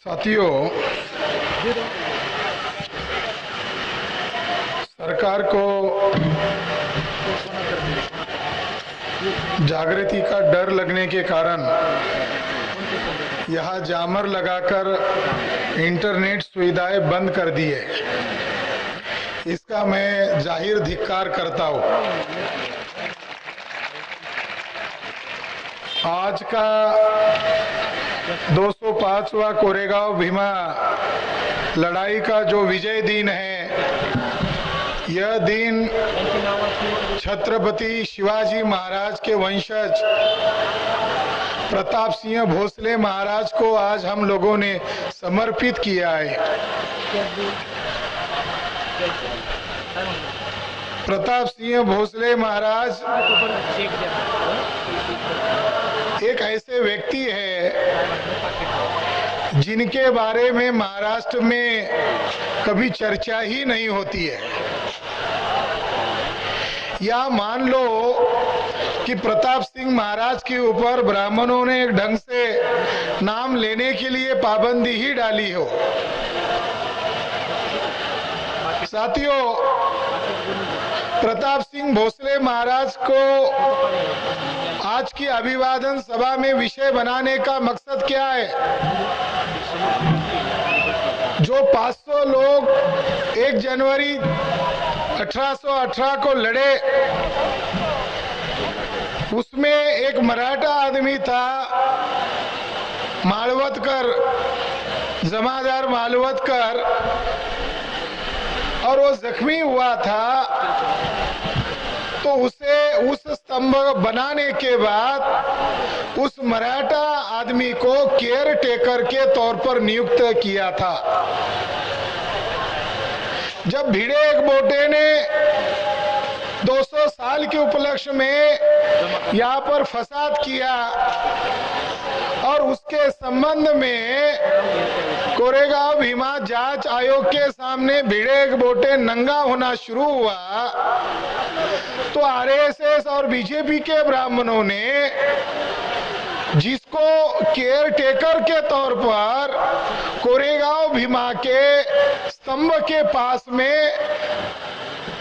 साथियों, सरकार को जागृति का डर लगने के कारण यहाँ जामर लगाकर इंटरनेट सुविधाएं बंद कर दी है। इसका मैं जाहिर धिक्कार करता हूँ। आज का 205वां कोरेगांव भीमा लड़ाई का जो विजय दिन है, यह दिन छत्रपति शिवाजी महाराज के वंशज प्रताप सिंह भोसले महाराज को आज हम लोगों ने समर्पित किया है। प्रताप सिंह भोसले महाराज एक ऐसे व्यक्ति है जिनके बारे में महाराष्ट्र में कभी चर्चा ही नहीं होती है। या मान लो कि प्रताप सिंह महाराज के ऊपर ब्राह्मणों ने एक ढंग से नाम लेने के लिए पाबंदी ही डाली हो। साथियों, प्रताप सिंह भोसले महाराज को आज की अभिवादन सभा में विषय बनाने का मकसद क्या है? जो 500 लोग 1 जनवरी 1818 को लड़े, उसमें एक मराठा आदमी था, मालवतकर, जमादार मालवतकर, और वो जख्मी हुआ था। तो उसे उस स्तंभ बनाने के बाद उस मराठा आदमी को केयर टेकर के तौर पर नियुक्त किया था। जब भिड़े एक बोटे ने 200 साल के उपलक्ष्य में यहाँ पर फसाद किया और उसके संबंध में कोरेगांव भीमा जांच आयोग के सामने भिड़े एक बोटे नंगा होना शुरू हुआ, तो आरएसएस और बीजेपी के ब्राह्मणों ने जिसको केयर टेकर के तौर पर कोरेगांव भीमा के स्तंभ के पास में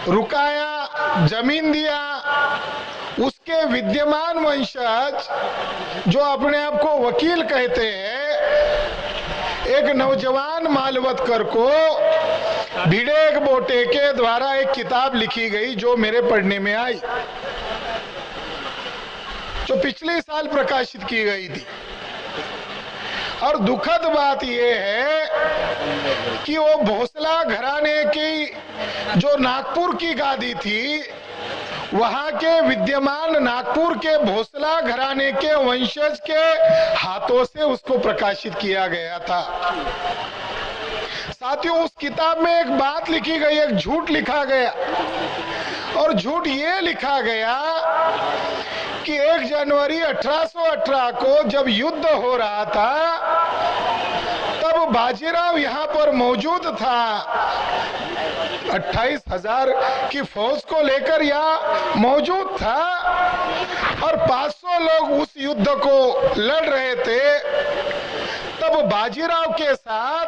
रुकाया, जमीन दिया, उसके विद्यमान वंशज जो अपने आप को वकील कहते हैं, एक नौजवान मालवतकर को भिड़े एक बोटे के द्वारा एक किताब लिखी गई जो मेरे पढ़ने में आई, जो पिछले साल प्रकाशित की गई थी। और दुखद बात यह है कि वो भोसला घराने की जो नागपुर की गादी थी, वहां के विद्यमान नागपुर के भोसला घराने के वंशज के हाथों से उसको प्रकाशित किया गया था। साथियों, उस किताब में एक बात लिखी गई, एक झूठ लिखा गया, और झूठ ये लिखा गया कि 1 जनवरी 1818 को जब युद्ध हो रहा था, तब बाजीराव यहाँ पर मौजूद था। 28,000 की फौज को लेकर यहाँ मौजूद था और 500 लोग उस युद्ध को लड़ रहे थे। तब बाजीराव के साथ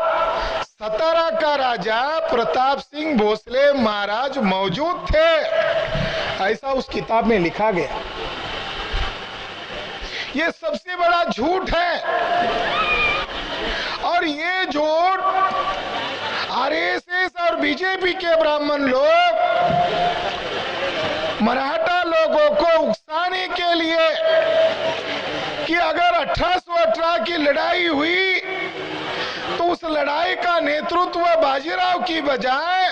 सतारा का राजा प्रताप सिंह भोसले महाराज मौजूद थे, ऐसा उस किताब में लिखा गया। ये सबसे बड़ा झूठ है, और ये झूठ आरएसएस और बीजेपी के ब्राह्मण लोग मराठा लोगों को उकसाने के लिए कि अगर 1818 की लड़ाई हुई तो उस लड़ाई का नेतृत्व बाजीराव की बजाय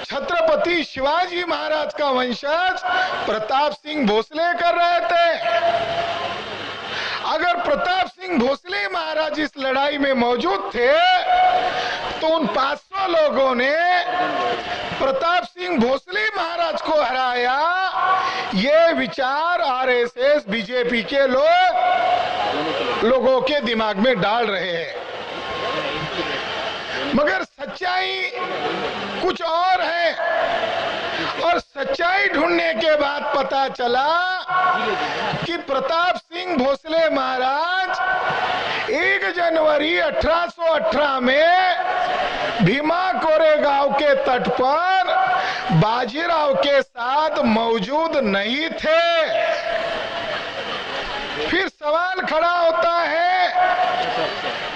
छत्रपति शिवाजी महाराज का वंशज प्रताप सिंह भोसले कर रहे थे। अगर प्रताप सिंह भोसले महाराज इस लड़ाई में मौजूद थे तो उन 500 लोगों ने प्रताप सिंह भोसले महाराज को हराया। ये विचार आरएसएस बीजेपी के लोगों के दिमाग में डाल रहे हैं, मगर सच्चाई कुछ और है। और सच्चाई ढूंढने के बाद पता चला कि प्रताप सिंह भोसले महाराज 1 जनवरी 1818 में भीमा कोरेगांव के तट पर बाजीराव के साथ मौजूद नहीं थे। फिर सवाल खड़ा होता है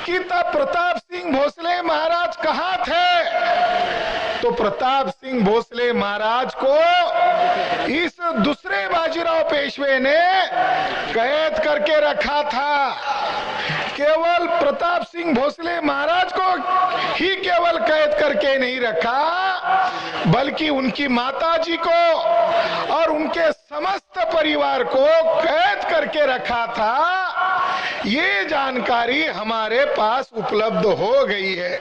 कि तब प्रताप सिंह भोसले महाराज कहाँ थे? तो प्रताप सिंह भोसले महाराज को इस दूसरे बाजीराव पेशवे ने कैद करके रखा था। केवल प्रताप सिंह भोसले महाराज को ही केवल कैद करके नहीं रखा, बल्कि उनकी माताजी को और उनके समस्त परिवार को कैद करके रखा था। ये जानकारी हमारे पास उपलब्ध हो गई है।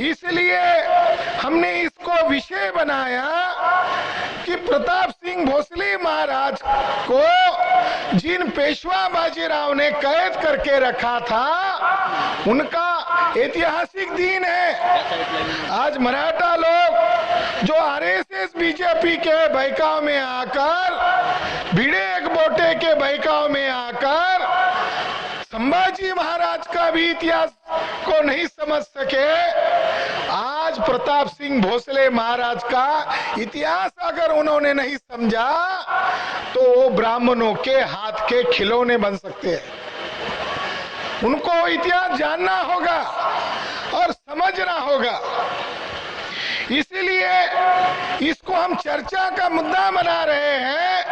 इसलिए हमने इसको विषय बनाया कि प्रताप सिंह भोसले महाराज को जिन पेशवा बाजीराव ने कैद करके रखा था, उनका ऐतिहासिक दिन है। आज मराठा लोग जो आरएसएस बीजेपी के बहकाव में आकर, भिड़े एक बोटे के बहकाव में आकर संभाजी महाराज का भी इतिहास को नहीं समझ सके, आज प्रताप सिंह भोसले महाराज का इतिहास अगर उन्होंने नहीं समझा तो वो ब्राह्मणों के हाथ के खिलौने बन सकते हैं। उनको इतिहास जानना होगा और समझना होगा। इसीलिए इसको हम चर्चा का मुद्दा बना रहे हैं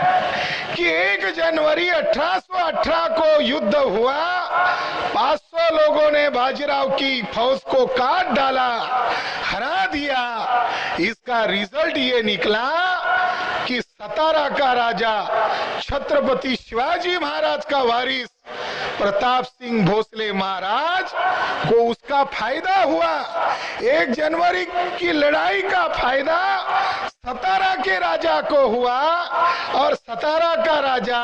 कि 1 जनवरी 1818 को युद्ध हुआ, 500 लोगों ने बाजीराव की फौज को काट डाला, हरा दिया। इसका रिजल्ट ये निकला कि सतारा का राजा छत्रपति शिवाजी महाराज का वारिस प्रताप सिंह भोसले महाराज को उसका फायदा हुआ। 1 जनवरी की लड़ाई का फायदा सतारा के राजा को हुआ और सतारा का राजा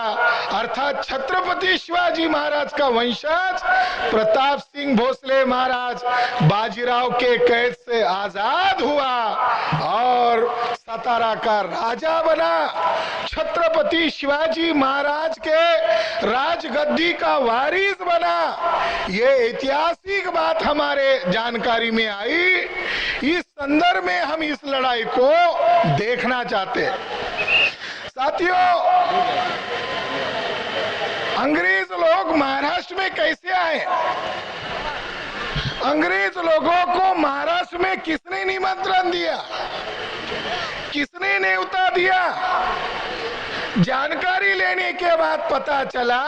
अर्थात छत्रपति शिवाजी महाराज का वंशज प्रताप सिंह भोसले महाराज बाजीराव के कैद से आजाद हुआ और सतारा का राजा बना। छत्रपति शिवाजी महाराज के राजगद्दी का वारिस बना। ये ऐतिहासिक बात हमारे जानकारी में आई। इस संदर्भ में हम इस लड़ाई को देखना चाहते हैं। साथियों, अंग्रेज लोग महाराष्ट्र में कैसे आए? अंग्रेज लोगों को महाराष्ट्र में किसने निमंत्रण दिया, किसने न्योता दिया? जानकारी लेने के बाद पता चला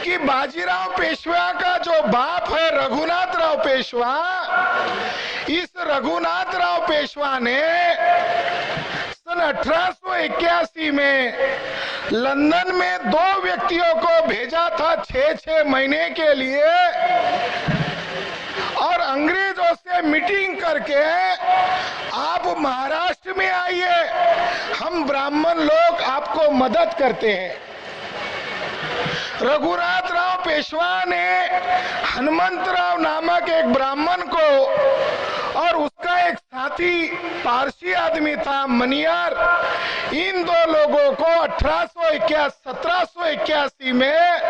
कि बाजीराव पेशवा का जो बाप है रघुनाथ राव पेशवा, इस रघुनाथ राव पेशवा ने सन 1881 में लंदन में 2 व्यक्तियों को भेजा था 6-6 महीने के लिए और अंग्रेजों से मीटिंग करके आप महाराष्ट्र में आइए, हम ब्राह्मण लोग आपको मदद करते हैं। रघुनाथ राव पेशवा ने हनुमंतराव नामक एक ब्राह्मण को और उसका एक साथी पारसी आदमी था मनियार, इन 2 लोगों को 1781 में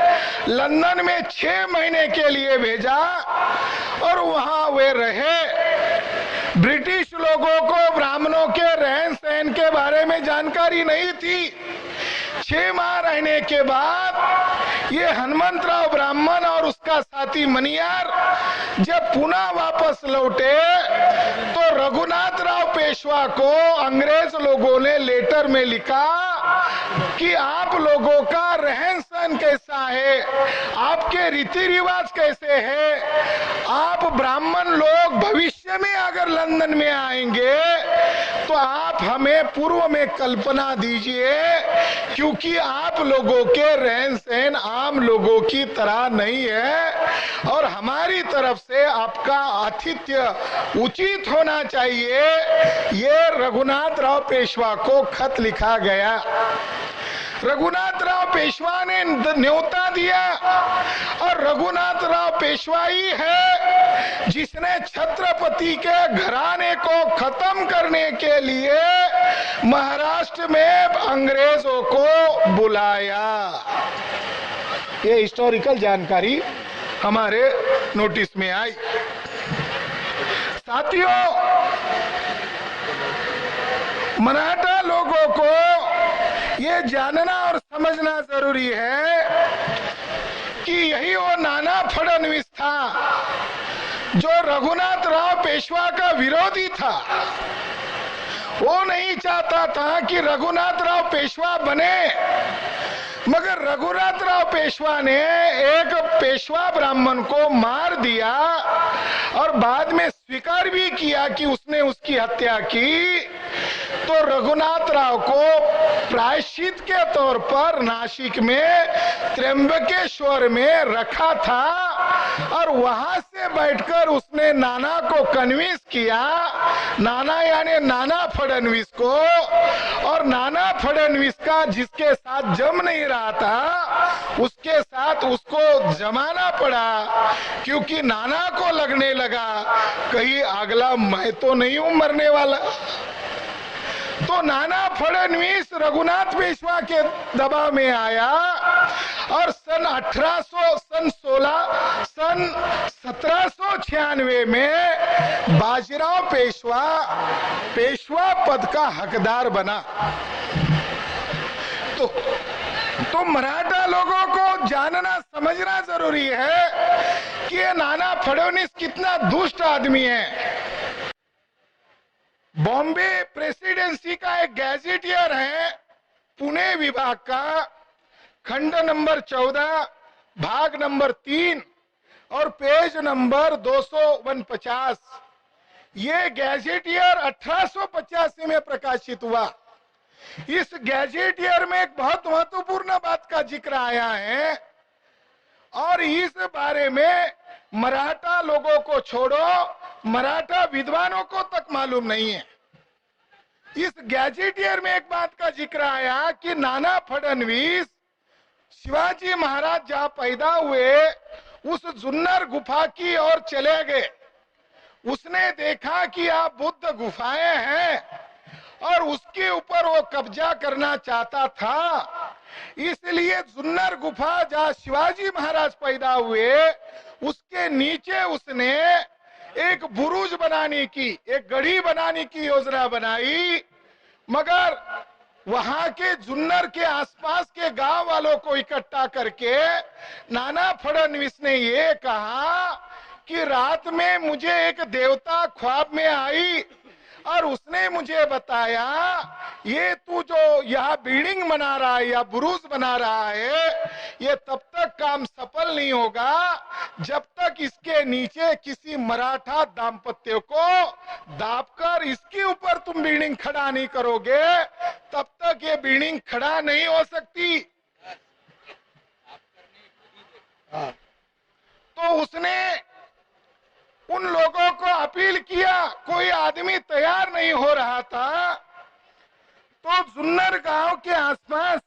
लंदन में 6 महीने के लिए भेजा और वहां वे रहे। ब्रिटिश लोगों को ब्राह्मणों के रहन सहन के बारे में जानकारी नहीं थी। 6 माह रहने के बाद ये हनुमंतराव ब्राह्मण और उसका साथी मनियार जब पुनः वापस लौटे तो रघुनाथ राव पेशवा को अंग्रेज लोगों ने लेटर में लिखा कि आप लोगों का रहन सहन कैसा है, आपके रीति रिवाज कैसे है, आप ब्राह्मण लोग भविष्य में अगर लंदन में आएंगे तो आप हमें पूर्व में कल्पना दीजिए, क्योंकि आप लोगों के रहन सहन आम लोगों की तरह नहीं है और हमारी तरफ से आपका आतिथ्य उचित होना चाहिए। ये रघुनाथ राव पेशवा को खत लिखा गया। रघुनाथ राव पेशवा ने न्योता दिया और रघुनाथ राव पेशवा ही है जिसने छत्रपति के घराने को खत्म करने के लिए महाराष्ट्र में अंग्रेजों को बुलाया। ये हिस्टोरिकल जानकारी हमारे नोटिस में आई। साथियों, मराठा लोगों को ये जानना और समझना जरूरी है कि यही वो नाना फडणवीस था जो रघुनाथ राव पेशवा का विरोधी था। वो नहीं चाहता था कि रघुनाथ राव पेशवा बने, मगर रघुनाथ राव पेशवा ने एक पेशवा ब्राह्मण को मार दिया और बाद में स्वीकार भी किया कि उसने उसकी हत्या की। तो रघुनाथ राव को प्रायश्चित के तौर पर नासिक में त्र्यंबकेश्वर में रखा था और वहां से बैठकर उसने नाना को कन्विंस किया, नाना यानी नाना फडणवीस को, और नाना फडणवीस का जिसके साथ जम नहीं रहा था उसके साथ उसको जमाना पड़ा, क्योंकि नाना को लगने लगा कहीं अगला मैं तो नहीं हूं मरने वाला। तो नाना फडणवीस रघुनाथ पेशवा के दबाव में आया और सन 1796 में बाजीराव पेशवा पद का हकदार बना। तो मराठा लोगों को जानना समझना जरूरी है कि ये नाना फडणवीस कितना दुष्ट आदमी है। बॉम्बे प्रेसिडेंसी का एक गैजेटियर है, पुणे विभाग का, खंड नंबर 14, भाग नंबर 3 और पेज नंबर 249। ये गैजेटियर 1885 में प्रकाशित हुआ। इस गैजेटियर में एक बहुत महत्वपूर्ण बात का जिक्र आया है और इस बारे में मराठा लोगों को छोड़ो, मराठा विद्वानों को तक मालूम नहीं है। इस गैजेटियर में एक बात का जिक्र आया कि नाना फडणवीस शिवाजी महाराज जहां पैदा हुए उस जुन्नर गुफा की ओर चले गए। उसने देखा कि यहाँ बुद्ध गुफाएं हैं और उसके ऊपर वो कब्जा करना चाहता था। इसलिए जुन्नर गुफा जहाँ शिवाजी महाराज पैदा हुए उसके नीचे उसने एक बुरुज बनाने की, एक गढ़ी बनाने की योजना बनाई, मगर वहां के जुन्नर के आसपास के गांव वालों को इकट्ठा करके नाना फडणवीस ने ये कहा कि रात में मुझे एक देवता ख्वाब में आई और उसने मुझे बताया ये तू जो यहाँ बिल्डिंग बना रहा है या बुरुज बना रहा है ये तब तक काम सफल नहीं होगा जब तक इसके नीचे किसी मराठा दाम्पत्य को दाबकर इसके ऊपर तुम बिल्डिंग खड़ा नहीं करोगे, तब तक ये बिल्डिंग खड़ा नहीं हो सकती। तो उसने उन लोगों को अपील किया, कोई आदमी तैयार नहीं हो रहा था। तो जुन्नर गांव के आसपास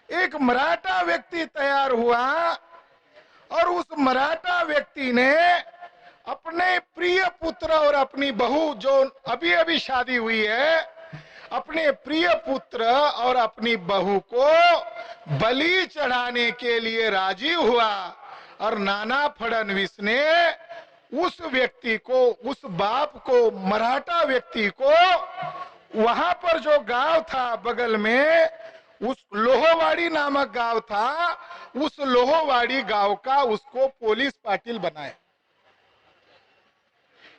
एक मराठा व्यक्ति तैयार हुआ और उस मराठा व्यक्ति ने अपने प्रिय पुत्र और अपनी बहू जो अभी अभी शादी हुई है, अपने प्रिय पुत्र और अपनी बहू को बलि चढ़ाने के लिए राजी हुआ और नाना फडणवीस ने उस व्यक्ति को, उस बाप को, मराठा व्यक्ति को वहां पर जो गांव था बगल में, उस लोहवाड़ी नामक गांव था, उस लोहवाड़ी गांव का उसको पुलिस पाटिल बनाए।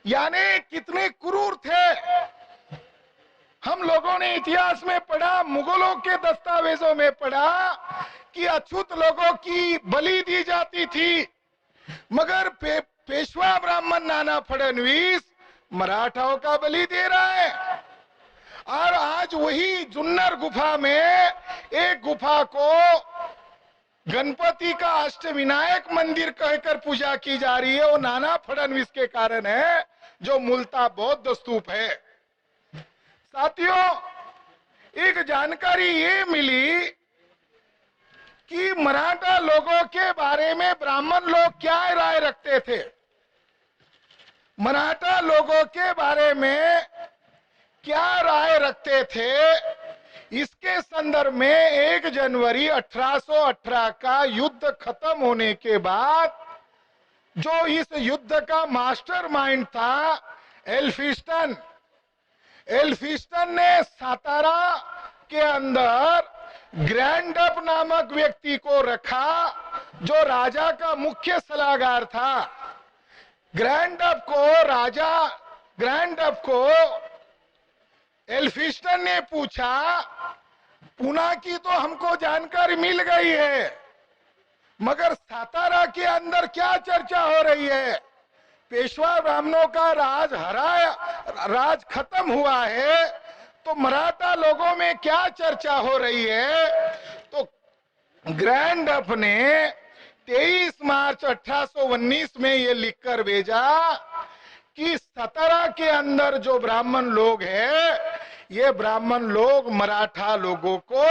यानी कितने क्रूर थे। हम लोगों ने इतिहास में पढ़ा, मुगलों के दस्तावेजों में पढ़ा कि अछूत लोगों की बलि दी जाती थी, मगर पेशवा ब्राह्मण नाना फडणवीस मराठाओं का बलि दे रहा है। और आज वही जुन्नर गुफा में एक गुफा को गणपति का अष्टविनायक मंदिर कहकर पूजा की जा रही है, वो नाना फडणवीस के कारण है, जो मूलतः बौद्ध स्तूप है। साथियों, एक जानकारी ये मिली कि मराठा लोगों के बारे में ब्राह्मण लोग क्या राय रखते थे। मराठा लोगों के बारे में क्या राय रखते थे, इसके संदर्भ में 1 जनवरी 1818 का युद्ध खत्म होने के बाद जो इस युद्ध का मास्टरमाइंड था एल्फिस्टन, एल्फिस्टन ने सातारा के अंदर ग्रैंडअप नामक व्यक्ति को रखा जो राजा का मुख्य सलाहकार था। ग्रैंडअप को एल्फिस्टन ने पूछा, पूना की तो हमको जानकारी मिल गई है, मगर सातारा के अंदर क्या चर्चा हो रही है? पेशवा ब्राह्मणों का राज खत्म हुआ है, तो मराठा लोगों में क्या चर्चा हो रही है? तो ग्रैंडअप ने 23 मार्च 1819 में ये लिखकर भेजा कि सातारा के अंदर जो ब्राह्मण लोग हैं, ये ब्राह्मण लोग मराठा लोगों को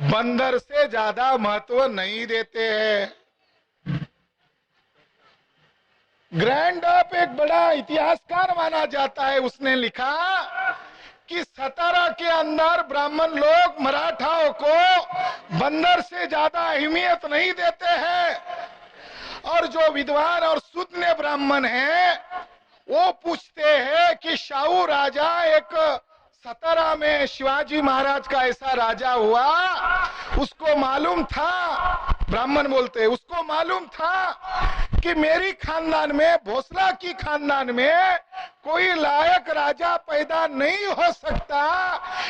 बंदर से ज्यादा महत्व नहीं देते हैं। ग्रैंडअप एक बड़ा इतिहासकार माना जाता है, उसने लिखा कि सातारा के अंदर ब्राह्मण लोग मराठाओं को बंदर से ज्यादा अहमियत नहीं देते हैं, और जो विद्वान और शुद्ध ब्राह्मण हैं वो पूछते हैं कि शाहू राजा एक सातारा में शिवाजी महाराज का ऐसा राजा हुआ, उसको मालूम था, ब्राह्मण बोलते हैं, उसको मालूम था कि मेरी खानदान में, भोसला की खानदान में कोई लायक राजा पैदा नहीं हो सकता,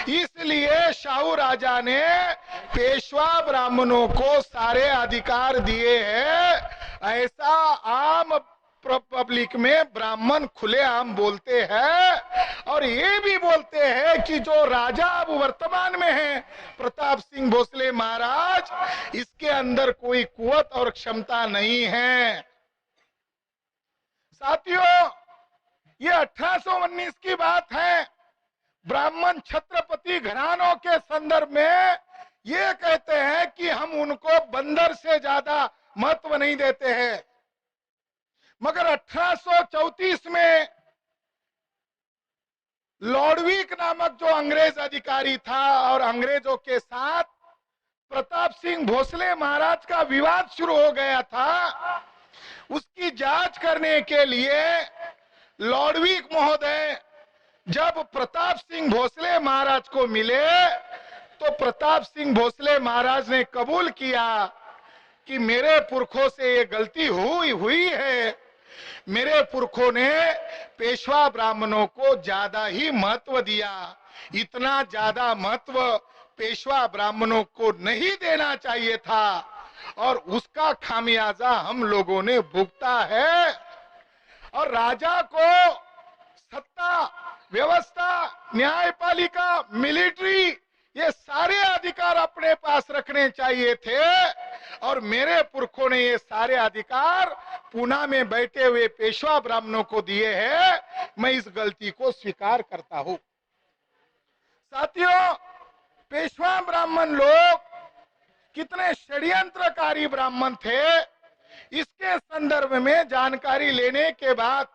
इसलिए शाहू राजा ने पेशवा ब्राह्मणों को सारे अधिकार दिए हैं। ऐसा आम पब्लिक में ब्राह्मण खुलेआम बोलते हैं, और ये भी बोलते हैं कि जो राजा अब वर्तमान में है प्रताप सिंह भोसले महाराज, इसके अंदर कोई कुवत और क्षमता नहीं है। साथियों, ये 1819 की बात है। ब्राह्मण छत्रपति घरानों के संदर्भ में ये कहते हैं कि हम उनको बंदर से ज्यादा महत्व नहीं देते हैं, मगर 1834 में लॉर्डविक नामक जो अंग्रेज अधिकारी था और अंग्रेजों के साथ प्रताप सिंह भोसले महाराज का विवाद शुरू हो गया था, उसकी जांच करने के लिए लॉर्डविक महोदय जब प्रताप सिंह भोसले महाराज को मिले तो प्रताप सिंह भोसले महाराज ने कबूल किया कि मेरे पुरखों से ये गलती हुई है, मेरे पुरखों ने पेशवा ब्राह्मणों को ज्यादा ही महत्व दिया, इतना ज्यादा महत्व पेशवा ब्राह्मणों को नहीं देना चाहिए था, और उसका खामियाजा हम लोगों ने भुगता है। और राजा को सत्ता, व्यवस्था, न्यायपालिका, मिलिट्री, ये सारे अधिकार अपने पास रखने चाहिए थे, और मेरे पुरखों ने ये सारे अधिकार पूना में बैठे हुए पेशवा ब्राह्मणों को दिए हैं। मैं इस गलती को स्वीकार करता हूं। साथियों, पेशवा ब्राह्मण लोग कितने षड्यंत्रकारी ब्राह्मण थे, इसके संदर्भ में जानकारी लेने के बाद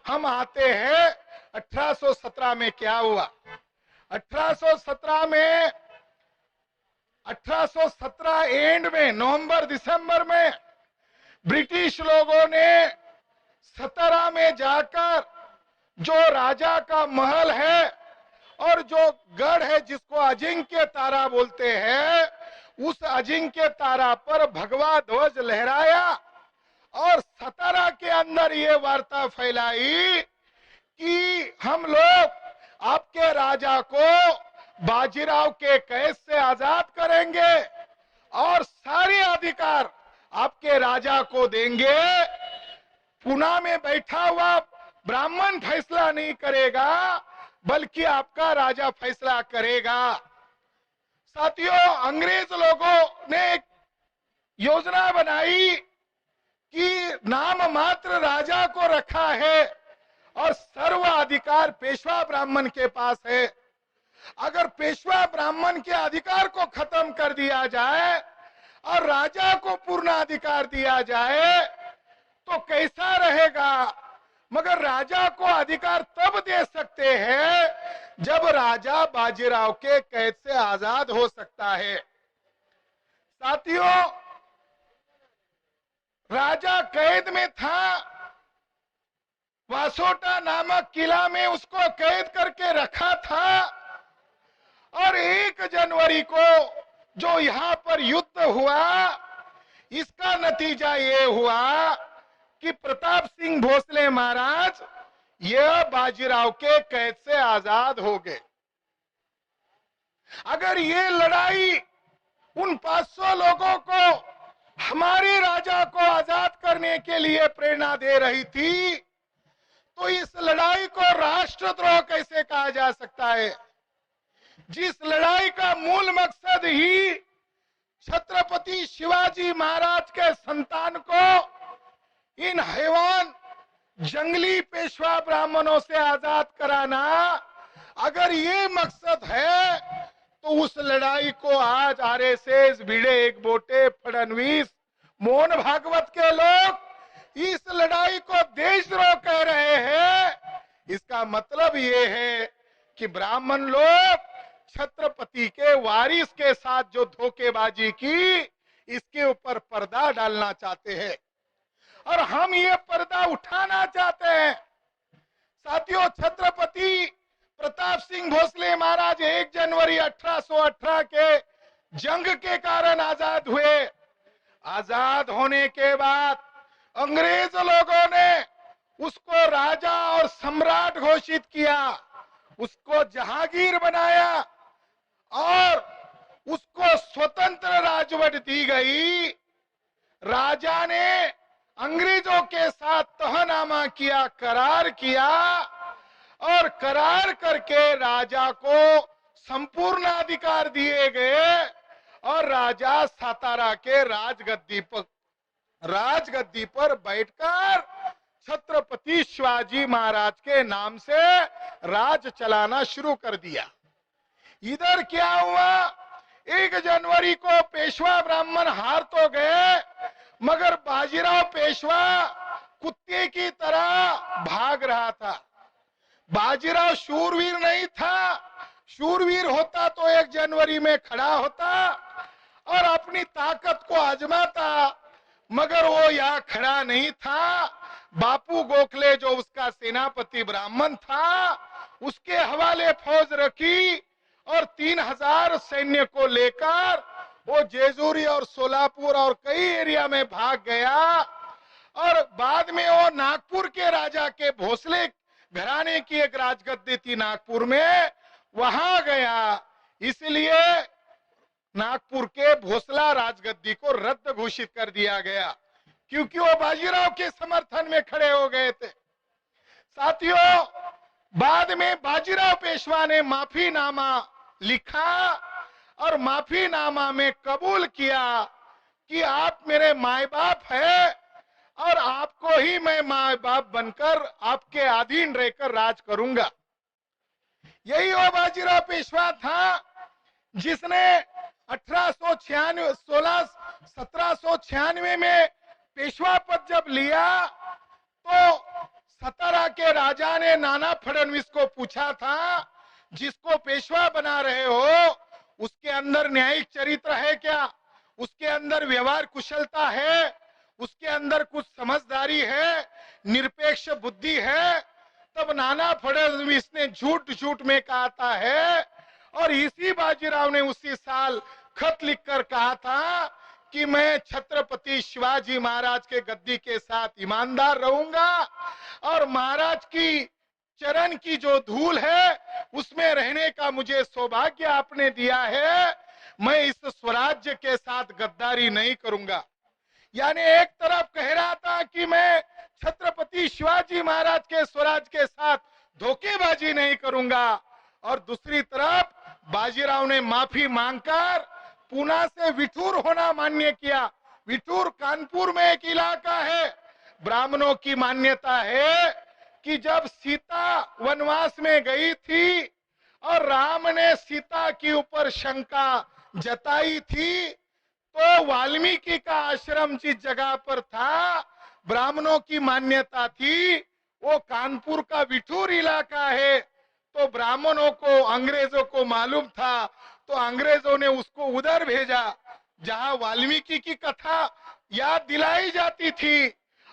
हम आते हैं 1817 में क्या हुआ। 1817 एंड में, नवंबर दिसंबर में ब्रिटिश लोगों ने सातारा में जाकर जो राजा का महल है और जो गढ़ है जिसको अजिंक्य तारा बोलते हैं, उस अजिंक्य तारा पर भगवा ध्वज लहराया और सातारा के अंदर ये वार्ता फैलाई कि हम लोग आपके राजा को बाजीराव के कैद से आजाद करेंगे और सारे अधिकार आपके राजा को देंगे। पुना में बैठा हुआ ब्राह्मण फैसला नहीं करेगा, बल्कि आपका राजा फैसला करेगा। साथियों, अंग्रेज लोगों ने एक योजना बनाई कि नाम मात्र राजा को रखा है और सर्व अधिकार पेशवा ब्राह्मण के पास है। अगर पेशवा ब्राह्मण के अधिकार को खत्म कर दिया जाए और राजा को पूर्ण अधिकार दिया जाए तो कैसा रहेगा? मगर राजा को अधिकार तब दे सकते हैं जब राजा बाजीराव के कैद से आजाद हो सकता है। साथियों, राजा कैद में था, वासोटा नामक किला में उसको कैद करके रखा था, और 1 जनवरी को जो यहां पर युद्ध हुआ, इसका नतीजा ये हुआ कि प्रताप सिंह भोसले महाराज यह बाजीराव के कैद से आजाद हो गए। अगर ये लड़ाई उन 500 लोगों को हमारे राजा को आजाद करने के लिए प्रेरणा दे रही थी, तो इस लड़ाई को राष्ट्रद्रोह कैसे कहा जा सकता है, जिस लड़ाई का मूल मकसद ही छत्रपति शिवाजी महाराज के संतान को इन हैवान जंगली पेशवा ब्राह्मणों से आजाद कराना, अगर ये मकसद है, तो उस लड़ाई को आज आरएसएस, भिड़े एक बोटे, फडणवीस, मोहन भागवत के लोग इस लड़ाई को देशद्रोह कह रहे हैं। इसका मतलब ये है कि ब्राह्मण लोग छत्रपति के वारिस के साथ जो धोखेबाजी की, इसके ऊपर पर्दा डालना चाहते हैं, और हम ये पर्दा उठाना चाहते हैं। साथियों, छत्रपति प्रताप सिंह भोसले महाराज 1 जनवरी 1818 के जंग के कारण आजाद हुए। आजाद होने के बाद अंग्रेज लोगों ने उसको राजा और सम्राट घोषित किया, उसको जहांगीर बनाया, और उसको स्वतंत्र राजवट दी गई। राजा ने अंग्रेजों के साथ तहनामा किया, करार किया, और करार करके राजा को संपूर्ण अधिकार दिए गए, और राजा सातारा के राजगद्दी पर बैठकर छत्रपति शिवाजी महाराज के नाम से राज चलाना शुरू कर दिया। इधर क्या हुआ, 1 जनवरी को पेशवा ब्राह्मण हार तो गए, मगर बाजीराव पेशवा कुत्ते की तरह भाग रहा था। बाजीराव शूरवीर नहीं था, शूरवीर होता तो 1 जनवरी में खड़ा होता और अपनी ताकत को आजमाता, मगर वो यहाँ खड़ा नहीं था। बापू गोखले जो उसका सेनापति ब्राह्मण था, उसके हवाले फौज रखी, और 3000 सैन्य को लेकर वो जेजूरी और सोलापुर और कई एरिया में भाग गया, और बाद में वो नागपुर के राजा के भोसले घराने की एक राजगद्दी थी नागपुर में, वहां गया। इसलिए नागपुर के भोसला राजगद्दी को रद्द घोषित कर दिया गया, क्योंकि वो बाजीराव के समर्थन में खड़े हो गए थे। साथियों, बाद में बाजीराव पेशवा ने माफीनामा लिखा, और माफीनामा में कबूल किया कि आप मेरे माए बाप हैं, और आपको ही मैं माए बाप बनकर आपके अधीन रहकर राज करूंगा। यही वो बाजीराव पेशवा था जिसने 1796 में पेशवा पद जब लिया, तो सतारा के राजा ने नाना फडणवीस को पूछा था, जिसको पेशवा बना रहे हो उसके अंदर न्यायिक चरित्र है क्या, उसके अंदर व्यवहार कुशलता है, उसके अंदर कुछ समझदारी है, निरपेक्ष बुद्धि है। तब नाना फडणवीस ने झूठ में कहता है, और इसी बाजीराव ने उसी साल खत लिखकर कहा था कि मैं छत्रपति शिवाजी महाराज के गद्दी के साथ ईमानदार रहूंगा, और महाराज की चरण की जो धूल है उसमें रहने का मुझे सौभाग्य आपने दिया है, मैं इस स्वराज्य के साथ गद्दारी नहीं करूंगा। यानी एक तरफ कह रहा था कि मैं छत्रपति शिवाजी महाराज के स्वराज के साथ धोखेबाजी नहीं करूंगा, और दूसरी तरफ बाजीराव ने माफी मांगकर पूना से विठूर होना मान्य किया। विठूर कानपुर में एक इलाका है। ब्राह्मणों की मान्यता है कि जब सीता वनवास में गई थी और राम ने सीता के ऊपर शंका जताई थी, तो वाल्मीकि का आश्रम जिस जगह पर था, ब्राह्मणों की मान्यता थी वो कानपुर का विठूर इलाका है। तो ब्राह्मणों को, अंग्रेजों को मालूम था, तो अंग्रेजों ने उसको उधर भेजा जहां वाल्मीकि की कथा याद दिलाई जाती थी,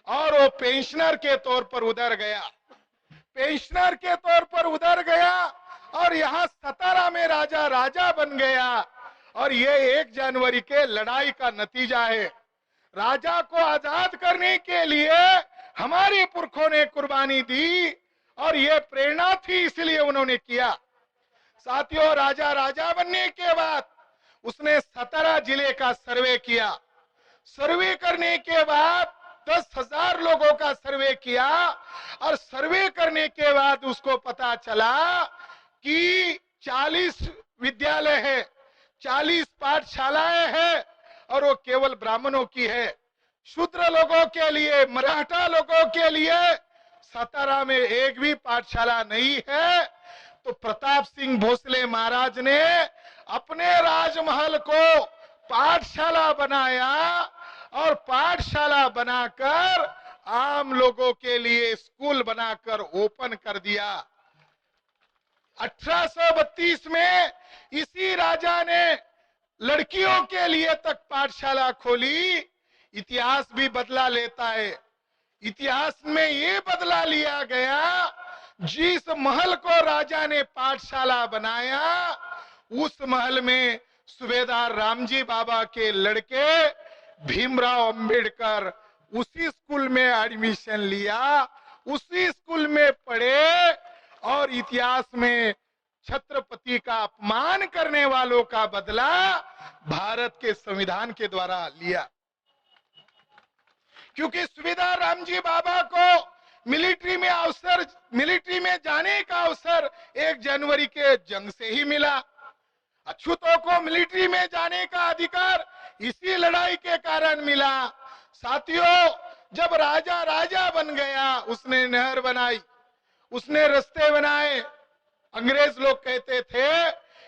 और वो पेंशनर के तौर पर उधर गया, पेंशनर के तौर पर उधर गया, और यहाँ सतारा में राजा राजा बन गया। और ये 1 जनवरी के लड़ाई का नतीजा है। राजा को आजाद करने के लिए हमारे पुरखों ने कुर्बानी दी, और ये प्रेरणा थी, इसलिए उन्होंने किया। साथियों, राजा राजा बनने के बाद उसने 17 जिले का सर्वे किया। सर्वे करने के बाद 10,000 लोगों का सर्वे किया, और सर्वे करने के बाद उसको पता चला कि 40 विद्यालय है, 40 पाठशालाएं हैं, और वो केवल ब्राह्मणों की है। शूद्र लोगों के लिए, मराठा लोगों के लिए सतारा में एक भी पाठशाला नहीं है। तो प्रताप सिंह भोसले महाराज ने अपने राजमहल को पाठशाला बनाया, और पाठशाला बनाकर आम लोगों के लिए स्कूल बनाकर ओपन कर दिया। 1832 में इसी राजा ने लड़कियों के लिए तक पाठशाला खोली। इतिहास भी बदला लेता है। इतिहास में ये बदला लिया गया, जिस महल को राजा ने पाठशाला बनाया, उस महल में सूबेदार रामजी बाबा के लड़के भीमराव अंबेडकर उसी स्कूल में एडमिशन लिया, उसी स्कूल में पढ़े, और इतिहास में छत्रपति का अपमान करने वालों का बदला भारत के संविधान के द्वारा लिया। क्योंकि सूबेदार रामजी बाबा को मिलिट्री में जाने का अवसर 1 जनवरी के जंग से ही मिला। अछूतों को मिलिट्री में जाने का अधिकार इसी लड़ाई के कारण मिला। साथियों, जब राजा राजा बन गया, उसने नहर बनाई, उसने रास्ते बनाए। अंग्रेज लोग कहते थे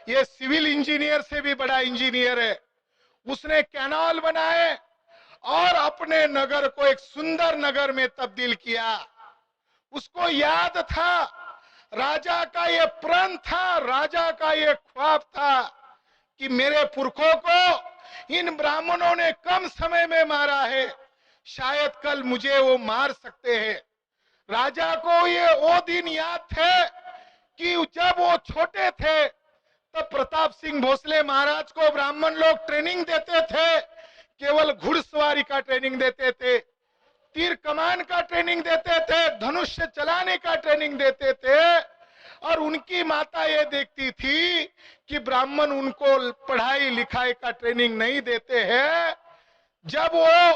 ये सिविल इंजीनियर से भी बड़ा इंजीनियर है। उसने कैनाल बनाए, और अपने नगर को एक सुंदर नगर में तब्दील किया। उसको याद था, राजा का ये प्रण था, राजा का ये ख्वाब था कि मेरे पुरखों को इन ब्राह्मणों ने कम समय में मारा है, शायद कल मुझे वो मार सकते हैं। राजा को ये वो दिन याद थे कि जब वो छोटे थे, तब प्रताप सिंह भोसले महाराज को ब्राह्मण लोग ट्रेनिंग देते थे। केवल घुड़सवारी का ट्रेनिंग देते थे, तीर कमान का ट्रेनिंग देते थे, धनुष से चलाने का ट्रेनिंग देते थे। और उनकी माता ये देखती थी कि ब्राह्मण उनको पढ़ाई लिखाई का ट्रेनिंग नहीं देते हैं। जब वो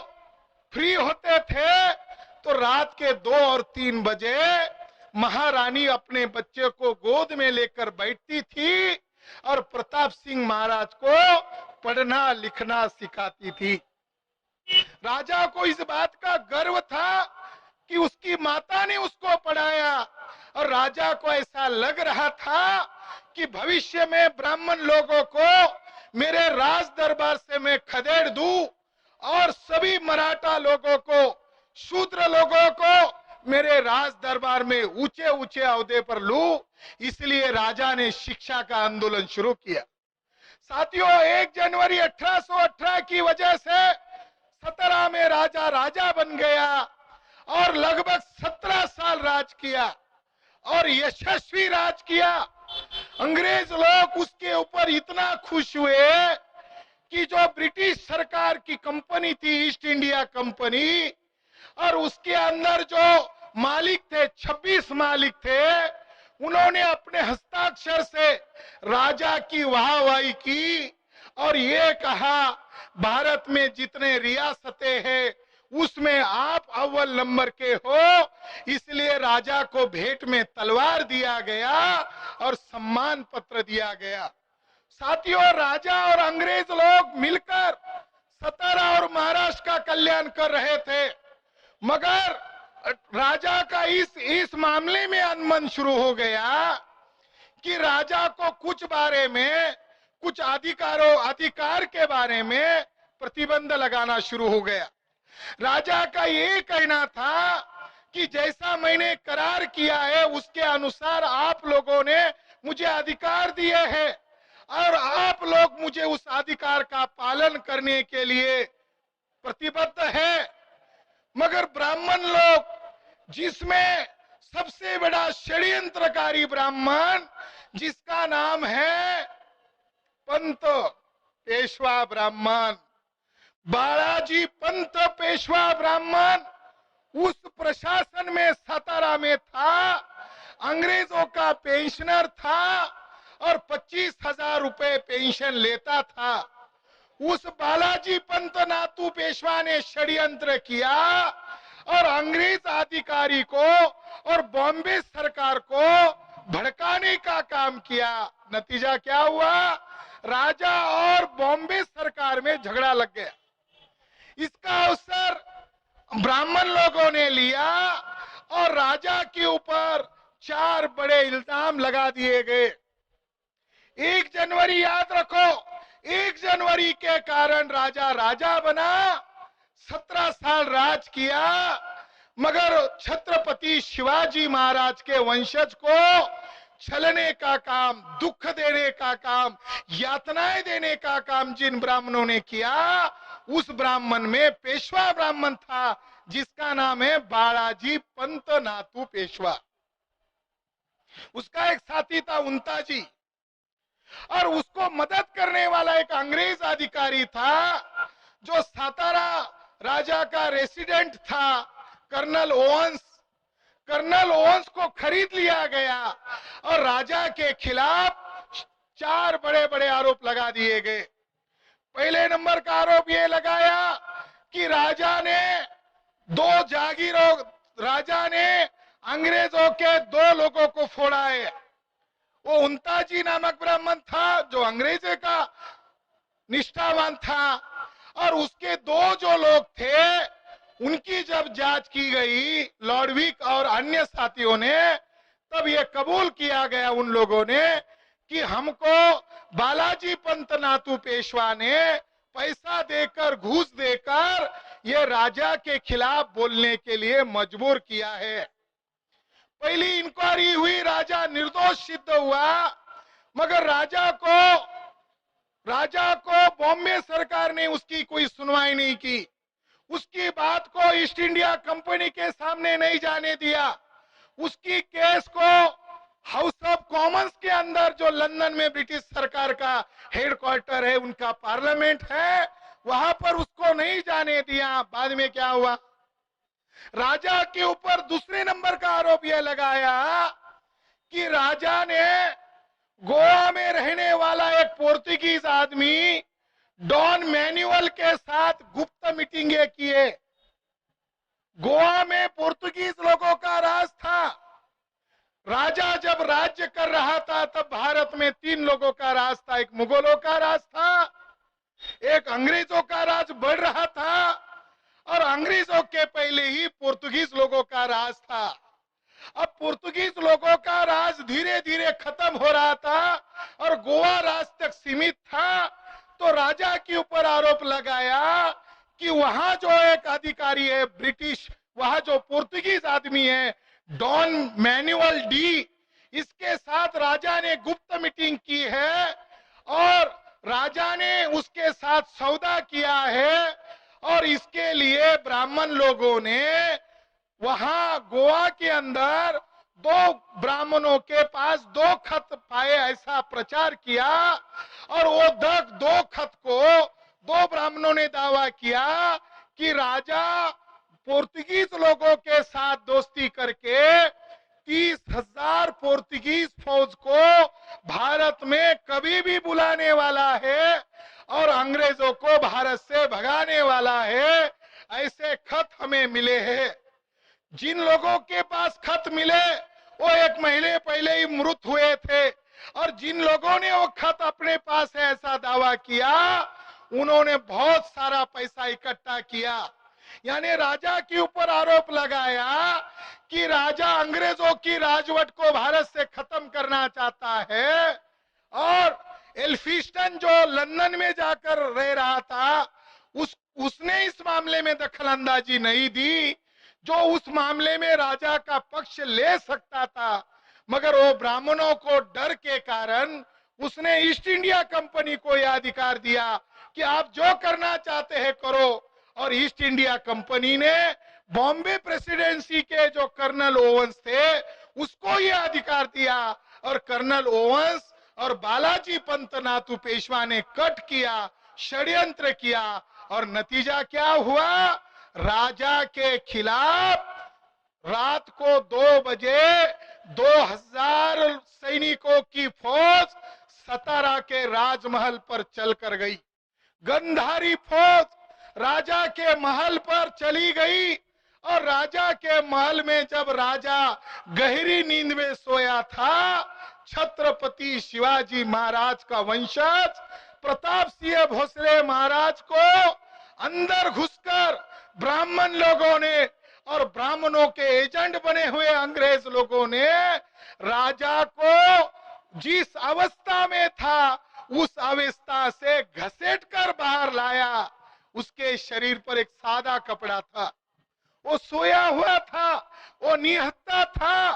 फ्री होते थे, तो रात के 2 और 3 बजे महारानी अपने बच्चे को गोद में लेकर बैठती थी, और प्रताप सिंह महाराज को पढ़ना लिखना सिखाती थी। राजा को इस बात का गर्व था कि उसकी माता ने उसको पढ़ाया, और राजा को ऐसा लग रहा था कि भविष्य में ब्राह्मण लोगों को मेरे राज दरबार से मैं खदेड़ दूं, और सभी मराठा लोगों को, शूद्र लोगों को मेरे राज दरबार में ऊंचे ऊंचे ओहदे पर लूं। इसलिए राजा ने शिक्षा का आंदोलन शुरू किया। साथियों, 1 जनवरी 1818 की वजह से 17 में राजा राजा बन गया, और लगभग 17 साल राज किया, और यशस्वी राज किया। अंग्रेज लोग उसके ऊपर इतना खुश हुए कि जो ब्रिटिश सरकार की कंपनी थी, ईस्ट इंडिया कंपनी, और उसके अंदर जो मालिक थे, 26 मालिक थे, उन्होंने अपने हस्ताक्षर से राजा की वाहवाही की, और ये कहा भारत में जितने रियासतें हैं उसमें आप अव्वल नंबर के हो। इसलिए राजा को भेंट में तलवार दिया गया और सम्मान पत्र दिया गया। साथियों, राजा और अंग्रेज लोग मिलकर सतारा और महाराष्ट्र का कल्याण कर रहे थे, मगर राजा का इस मामले में अनबन शुरू हो गया कि राजा को कुछ बारे में, कुछ अधिकार के बारे में प्रतिबंध लगाना शुरू हो गया। राजा का ये कहना था कि जैसा मैंने करार किया है उसके अनुसार आप लोगों ने मुझे अधिकार दिए हैं और आप लोग मुझे उस अधिकार का पालन करने के लिए प्रतिबद्ध है। मगर ब्राह्मण लोग, जिसमें सबसे बड़ा षड्यंत्रकारी ब्राह्मण जिसका नाम है पंत पेशवा ब्राह्मण, बालाजी पंत पेशवा ब्राह्मण, उस प्रशासन में सातारा में था, अंग्रेजों का पेंशनर था और 25,000 रुपए पेंशन लेता था। उस बालाजी पंत नातू पेशवा ने षड्यंत्र किया और अंग्रेज अधिकारी को और बॉम्बे सरकार को भड़काने का काम किया। नतीजा क्या हुआ? राजा और बॉम्बे सरकार में झगड़ा लग गया। इसका अवसर ब्राह्मण लोगों ने लिया और राजा के ऊपर 4 बड़े इल्जाम लगा दिए गए। 1 जनवरी याद रखो, 1 जनवरी के कारण राजा बना, 17 साल राज किया, मगर छत्रपति शिवाजी महाराज के वंशज को छलने का काम, दुख देने का काम, यातनाएं देने का काम जिन ब्राह्मणों ने किया, उस ब्राह्मण में पेशवा ब्राह्मण था जिसका नाम है बालाजी पंत नातू पेशवा। उसका एक साथी था उंताजी और उसको मदद करने वाला एक अंग्रेज अधिकारी था जो सातारा राजा का रेसिडेंट था, कर्नल ओवंस। कर्नल ओवंस को खरीद लिया गया और राजा के खिलाफ 4 बड़े बड़े आरोप लगा दिए गए। पहले नंबर का आरोप यह लगाया कि राजा ने अंग्रेजों के 2 लोगों को फोड़ा है। वो उंताजी नामक ब्राह्मण था जो अंग्रेजे का निष्ठावान था और उसके 2 जो लोग थे उनकी जब जांच की गई लॉर्डविक और अन्य साथियों ने, तब ये कबूल किया गया उन लोगों ने कि हमको बालाजी पंत नातू पेशवा ने पैसा देकर, घूस देकर ये राजा के खिलाफ बोलने के लिए मजबूर किया है। पहली इंक्वायरी हुई, राजा निर्दोष सिद्ध हुआ, मगर राजा को बॉम्बे सरकार ने उसकी कोई सुनवाई नहीं की। उसकी बात को ईस्ट इंडिया कंपनी के सामने नहीं जाने दिया। उसकी केस को हाउस ऑफ कॉमन्स के अंदर, जो लंदन में ब्रिटिश सरकार का हेडक्वार्टर है, उनका पार्लियामेंट है, वहां पर उसको नहीं जाने दिया। बाद में क्या हुआ? राजा के ऊपर दूसरे नंबर का आरोप यह लगाया कि राजा ने गोवा में रहने वाला एक पोर्तुगीज आदमी डॉन मैनुअल के साथ गुप्त मीटिंगें किए। गोवा में पोर्तुगीज लोगों का राज था। राजा जब राज्य कर रहा था तब भारत में 3 लोगों का राज था। एक मुगलों का राज था, एक अंग्रेजों का राज बढ़ रहा था और अंग्रेजों के पहले ही पोर्तुगीज लोगों का राज था। अब पोर्तुगीज लोगों का राज धीरे धीरे खत्म हो रहा था और गोवा राज तक सीमित था। तो राजा के ऊपर आरोप लगाया कि वहां जो एक अधिकारी है ब्रिटिश, वहां जो पोर्तुगीज आदमी है डॉन मैनुअल डी, इसके साथ राजा ने गुप्त मीटिंग की है और राजा ने उसके साथ सौदा किया है। और इसके लिए ब्राह्मण लोगों ने वहां गोवा के अंदर 2 ब्राह्मणों के पास 2 खत पाए, ऐसा प्रचार किया और वो 2 खत को 2 ब्राह्मणों ने दावा किया कि राजा पोर्तुगीज लोगों के साथ दोस्ती करके 30,000 पोर्तुगीज फौज को भारत में कभी भी बुलाने वाला है और अंग्रेजों को भारत से भगाने वाला है। ऐसे खत हमें मिले हैं। जिन लोगों के पास खत मिले वो 1 महीने पहले ही मृत हुए थे और जिन लोगों ने वो खत अपने पास है ऐसा दावा किया, उन्होंने बहुत सारा पैसा इकट्ठा किया। यानी राजा के ऊपर आरोप लगाया कि राजा अंग्रेजों की राजवट को भारत से खत्म करना चाहता है और एल्फिस्टन जो लंदन में जाकर रह रहा था उसने इस मामले में दखल अंदाजी नहीं दी। जो उस मामले में राजा का पक्ष ले सकता था, मगर वो ब्राह्मणों को डर के कारण उसने ईस्ट इंडिया कंपनी को यह अधिकार दिया कि आप जो करना चाहते हैं करो। और ईस्ट इंडिया कंपनी ने बॉम्बे प्रेसिडेंसी के जो कर्नल ओवेंस थे उसको यह अधिकार दिया, और कर्नल ओवेंस और बालाजी पंत नाथू पेशवा ने कट किया, षड्यंत्र किया, और नतीजा क्या हुआ? राजा के खिलाफ रात को 2 बजे 2000 सैनिकों की फौज सतारा के राजमहल पर चल कर गई। गंधारी फौज राजा के महल पर चली गई, और राजा के महल में जब राजा गहरी नींद में सोया था, छत्रपति शिवाजी महाराज का वंशज प्रताप सिंह भोसले महाराज को अंदर घुसकर ब्राह्मण लोगों ने और ब्राह्मणों के एजेंट बने हुए अंग्रेज लोगों ने राजा को जिस अवस्था में था उस अवस्था से घसीट कर बाहर लाया। उसके शरीर पर एक सादा कपड़ा था, वो सोया हुआ था, वो निहत्था था।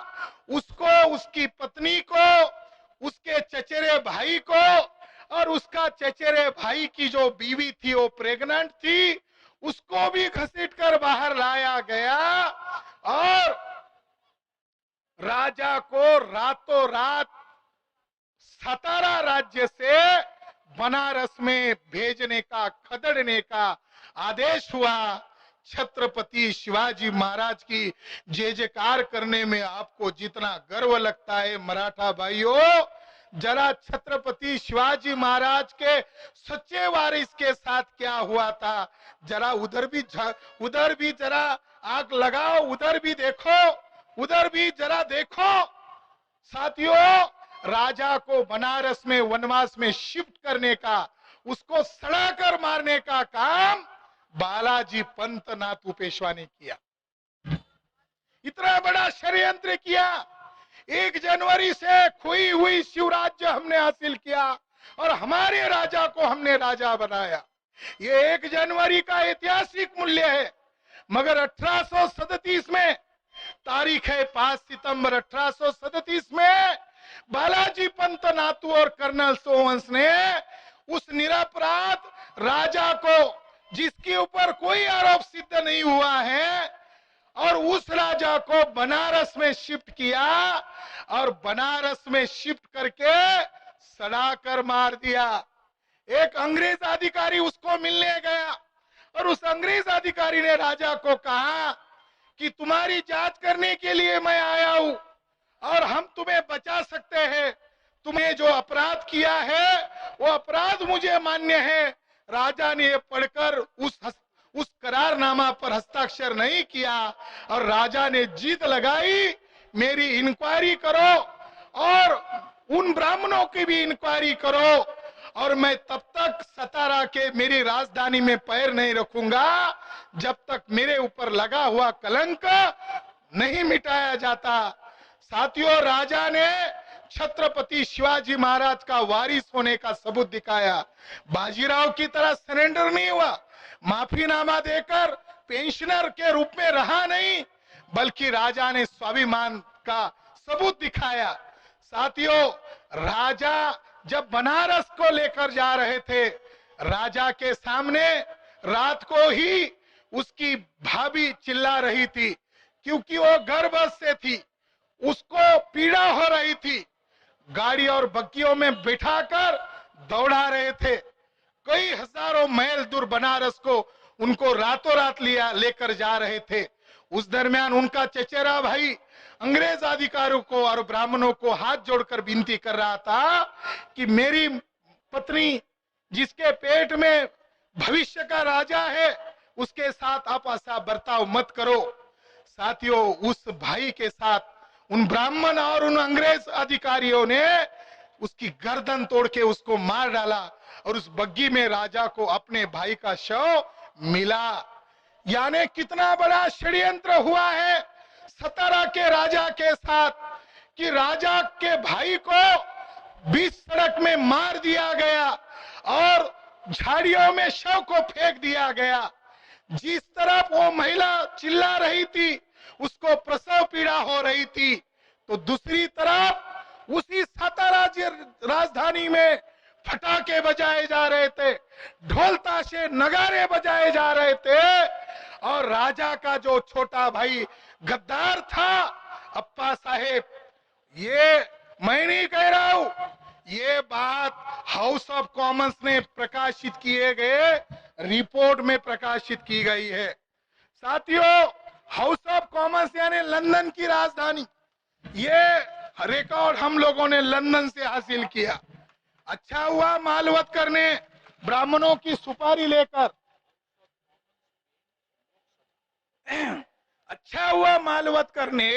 उसको, उसकी पत्नी को, उसके चचेरे भाई को और उसका चचेरे भाई की जो बीवी थी वो प्रेग्नेंट थी, उसको भी घसीट कर बाहर लाया गया, और राजा को रातों रात सतारा राज्य से बनारस में भेजने का, खदेड़ने का आदेश हुआ। छत्रपति शिवाजी महाराज की जय जयकार करने में आपको जितना गर्व लगता है मराठा भाइयों, जरा छत्रपति शिवाजी महाराज के सच्चे वारिस के साथ क्या हुआ था, जरा उधर भी जरा आग लगाओ, उधर भी देखो, उधर भी जरा देखो। साथियों, राजा को बनारस में वनवास में शिफ्ट करने का, उसको सड़ाकर मारने का काम बालाजी पंत नाथू पेशवा ने किया। इतना बड़ा षड्यंत्र किया। 1 जनवरी से खोई हुई शिवराज्य हमने हासिल किया और हमारे राजा को हमने राजा बनाया। ये 1 जनवरी का ऐतिहासिक मूल्य है। मगर 1837 में, तारीख है 5 सितंबर 1837 में, बालाजी पंत नाथू और कर्नल सोवंस ने उस निरपराध राजा को, जिसके ऊपर कोई आरोप सिद्ध नहीं हुआ है, और उस राजा को बनारस में शिफ्ट किया, और बनारस में शिफ्ट करके सड़ाकर मार दिया। एक अंग्रेज अधिकारी उसको मिलने गया, और उस अंग्रेज अधिकारी ने राजा को कहा कि तुम्हारी जांच करने के लिए मैं आया हूं, और हम तुम्हें बचा सकते हैं। तुमने जो अपराध किया है वो अपराध मुझे मान्य है। राजा ने पढ़कर उस करारनामा पर हस्ताक्षर नहीं किया, और राजा ने जिद लगाई, मेरी इंक्वायरी करो और उन ब्राह्मणों की भी इंक्वायरी करो, और मैं तब तक सतारा के, मेरी राजधानी में पैर नहीं रखूंगा जब तक मेरे ऊपर लगा हुआ कलंक नहीं मिटाया जाता। साथियों, राजा ने छत्रपति शिवाजी महाराज का वारिस होने का सबूत दिखाया। बाजीराव की तरह सरेंडर नहीं हुआ, माफीनामा देकर पेंशनर के रूप में रहा नहीं, बल्कि राजा ने स्वाभिमान का सबूत दिखाया। साथियों, राजा जब बनारस को लेकर जा रहे थे, राजा के सामने रात को ही उसकी भाभी चिल्ला रही थी, क्योंकि वो गर्भवती से थी, उसको पीड़ा हो रही थी। गाड़ी और बग्गियों में बिठाकर दौड़ा रहे थे। कई हजारों मैल दूर बनारस को उनको रातों रात लेकर जा रहे थे। उस दरमियान उनका चचेरा भाई अंग्रेज अधिकारियों को और ब्राह्मणों को हाथ जोड़कर विनती कर रहा था कि मेरी पत्नी, जिसके पेट में भविष्य का राजा है, उसके साथ आप ऐसा बर्ताव मत करो। साथियों, उस भाई के साथ उन ब्राह्मण और उन अंग्रेज अधिकारियों ने उसकी गर्दन तोड़ के उसको मार डाला, और उस बग्गी में राजा को अपने भाई का शव मिला। यानी कितना बड़ा षड्यंत्र हुआ है सतारा के राजा के साथ, कि राजा के भाई को बीच सड़क में मार दिया गया और झाड़ियों में शव को फेंक दिया गया। जिस तरफ वो महिला चिल्ला रही थी, बजाए जा रहे थे, ढोल ताशे नगारे बजाए जा रहे थे, और राजा का जो छोटा भाई गद्दार था अप्पा साहेब, ये मैं नहीं कह रहा हूं, ये बात हाउस ऑफ कॉमन्स ने प्रकाशित किए गए रिपोर्ट में प्रकाशित की गई है। साथियों, हाउस ऑफ कॉमन्स यानी लंदन की राजधानी, ये रिकॉर्ड हम लोगों ने लंदन से हासिल किया। अच्छा हुआ मालवतकर ने ब्राह्मणों की सुपारी लेकर, अच्छा हुआ मालवतकर ने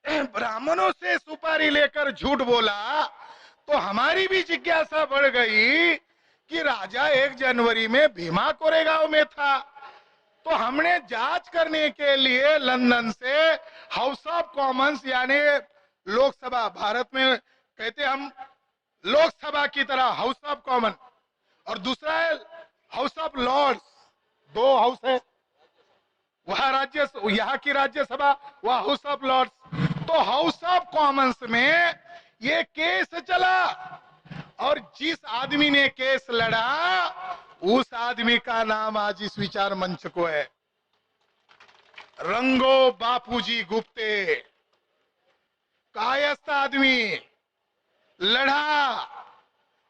ब्राह्मणों से सुपारी लेकर झूठ बोला, तो हमारी भी जिज्ञासा बढ़ गई कि राजा 1 जनवरी में भीमा कोरेगांव में था। तो हमने जांच करने के लिए लंदन से हाउस ऑफ कॉमन्स यानी लोकसभा, भारत में कहते हम लोकसभा की तरह हाउस ऑफ कॉमन, और दूसरा है हाउस ऑफ लॉर्ड्स, 2 हाउस है, वह राज्य, यहाँ की राज्यसभा, वह हाउस ऑफ लॉर्ड्स। तो हाउस ऑफ कॉमन्स में ये केस चला, और जिस आदमी ने केस लड़ा उस आदमी का नाम आज इस विचार मंच को है, रंगो बापूजी गुप्ते। कायस्थ आदमी लड़ा,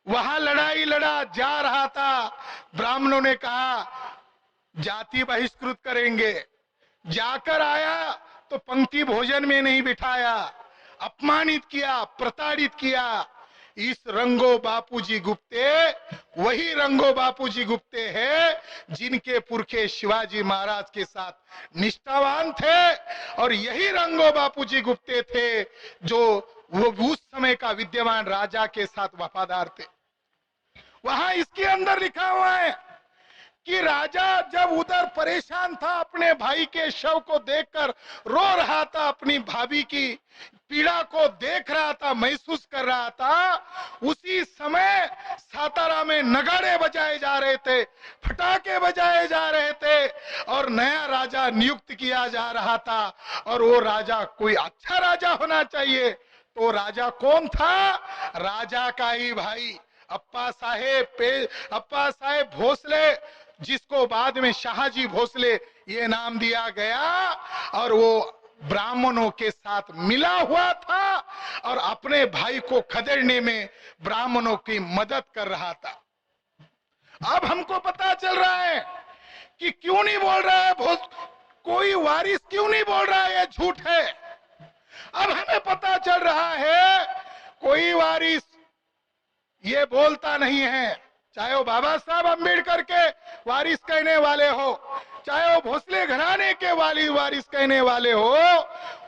वहां लड़ाई लड़ा जा रहा था, ब्राह्मणों ने कहा जाति बहिष्कृत करेंगे, जाकर आया तो पंक्ति भोजन में नहीं बिठाया, अपमानित किया, प्रताड़ित किया। इस रंगो बापूजी गुप्ते वही रंगो बापूजी गुप्ते हैं जिनके पुरखे शिवाजी महाराज के साथ निष्ठावान थे, और यही रंगो बापूजी गुप्ते थे जो वो उस समय का विद्यमान राजा के साथ वफादार थे। वहां इसके अंदर लिखा हुआ है कि राजा जब उधर परेशान था, अपने भाई के शव को देखकर रो रहा था, अपनी भाभी की पीड़ा को देख रहा था, महसूस कर रहा था, उसी समय सातारा में नगाड़े बजाए जा रहे थे, फटाके बजाए जा रहे थे, और नया राजा नियुक्त किया जा रहा था। और वो राजा कोई अच्छा राजा होना चाहिए। तो राजा कौन था? राजा का ही भाई अप्पा साहेब भोसले, जिसको बाद में शाहजी भोसले ये नाम दिया गया, और वो ब्राह्मणों के साथ मिला हुआ था और अपने भाई को खदेड़ने में ब्राह्मणों की मदद कर रहा था। अब हमको पता चल रहा है कि क्यों नहीं बोल रहा है कोई वारिस, क्यों नहीं बोल रहा है ये झूठ है। अब हमें पता चल रहा है कोई वारिस ये बोलता नहीं है, चाहे वो बाबा साहब अम्बेडकर के वारिस कहने वाले हो, चाहे वो भोसले घराने के वारिस कहने वाले हो।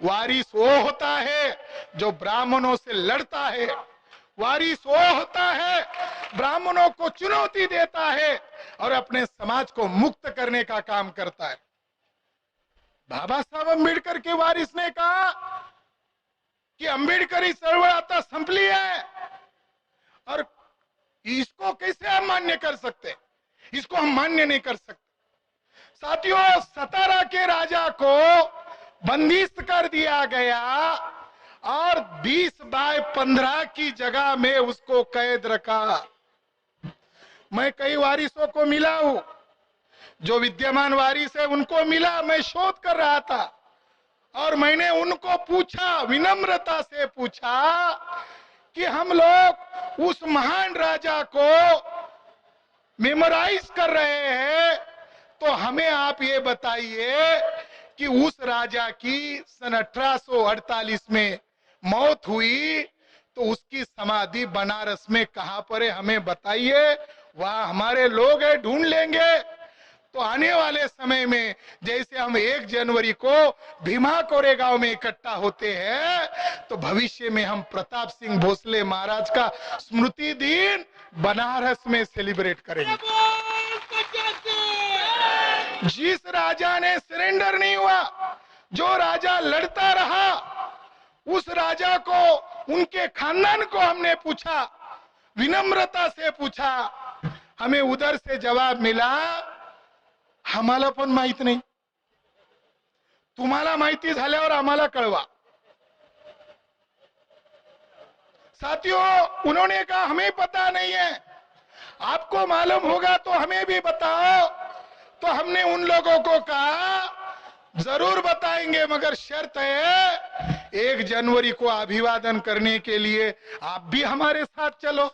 वारिस वो होता है जो ब्राह्मणों से लड़ता है, वारिस वो होता है ब्राह्मणों को चुनौती देता है और अपने समाज को मुक्त करने का काम करता है। बाबा साहब अम्बेडकर के वारिस ने कहा कि अम्बेडकरी सर्वनाता संपली है, और इसको कैसे हम मान्य कर सकते? इसको हम मान्य नहीं कर सकते। साथियों, सतारा के राजा को बंदिश कर दिया गया और 20/15 की जगह में उसको कैद रखा। मैं कई वारिसों को मिला हूं, जो विद्यमान वारिस है उनको मिला, मैं शोध कर रहा था और मैंने उनको पूछा, विनम्रता से पूछा कि हम लोग उस महान राजा को मेमोराइज कर रहे हैं, तो हमें आप ये बताइए कि उस राजा की सन 1848 में मौत हुई तो उसकी समाधि बनारस में कहां पर है, हमें बताइए। वहां हमारे लोग हैं, ढूंढ लेंगे। तो आने वाले समय में जैसे हम 1 जनवरी को भीमा कोरेगांव में इकट्ठा होते हैं, तो भविष्य में हम प्रताप सिंह भोसले महाराज का स्मृति दिन बनारस में सेलिब्रेट करेंगे। जिस राजा ने सरेंडर नहीं हुआ, जो राजा लड़ता रहा, उस राजा को, उनके खानदान को हमने पूछा, विनम्रता से पूछा, हमें उधर से जवाब मिला, आम्हाला पण माहित नाही, तुम्हाला माहिती झाल्यावर आम्हाला कळवा। साथियों, उन्होंने कहा हमें पता नहीं है, आपको मालूम होगा तो हमें भी बताओ। तो हमने उन लोगों को कहा जरूर बताएंगे, मगर शर्त है 1 जनवरी को अभिवादन करने के लिए आप भी हमारे साथ चलो,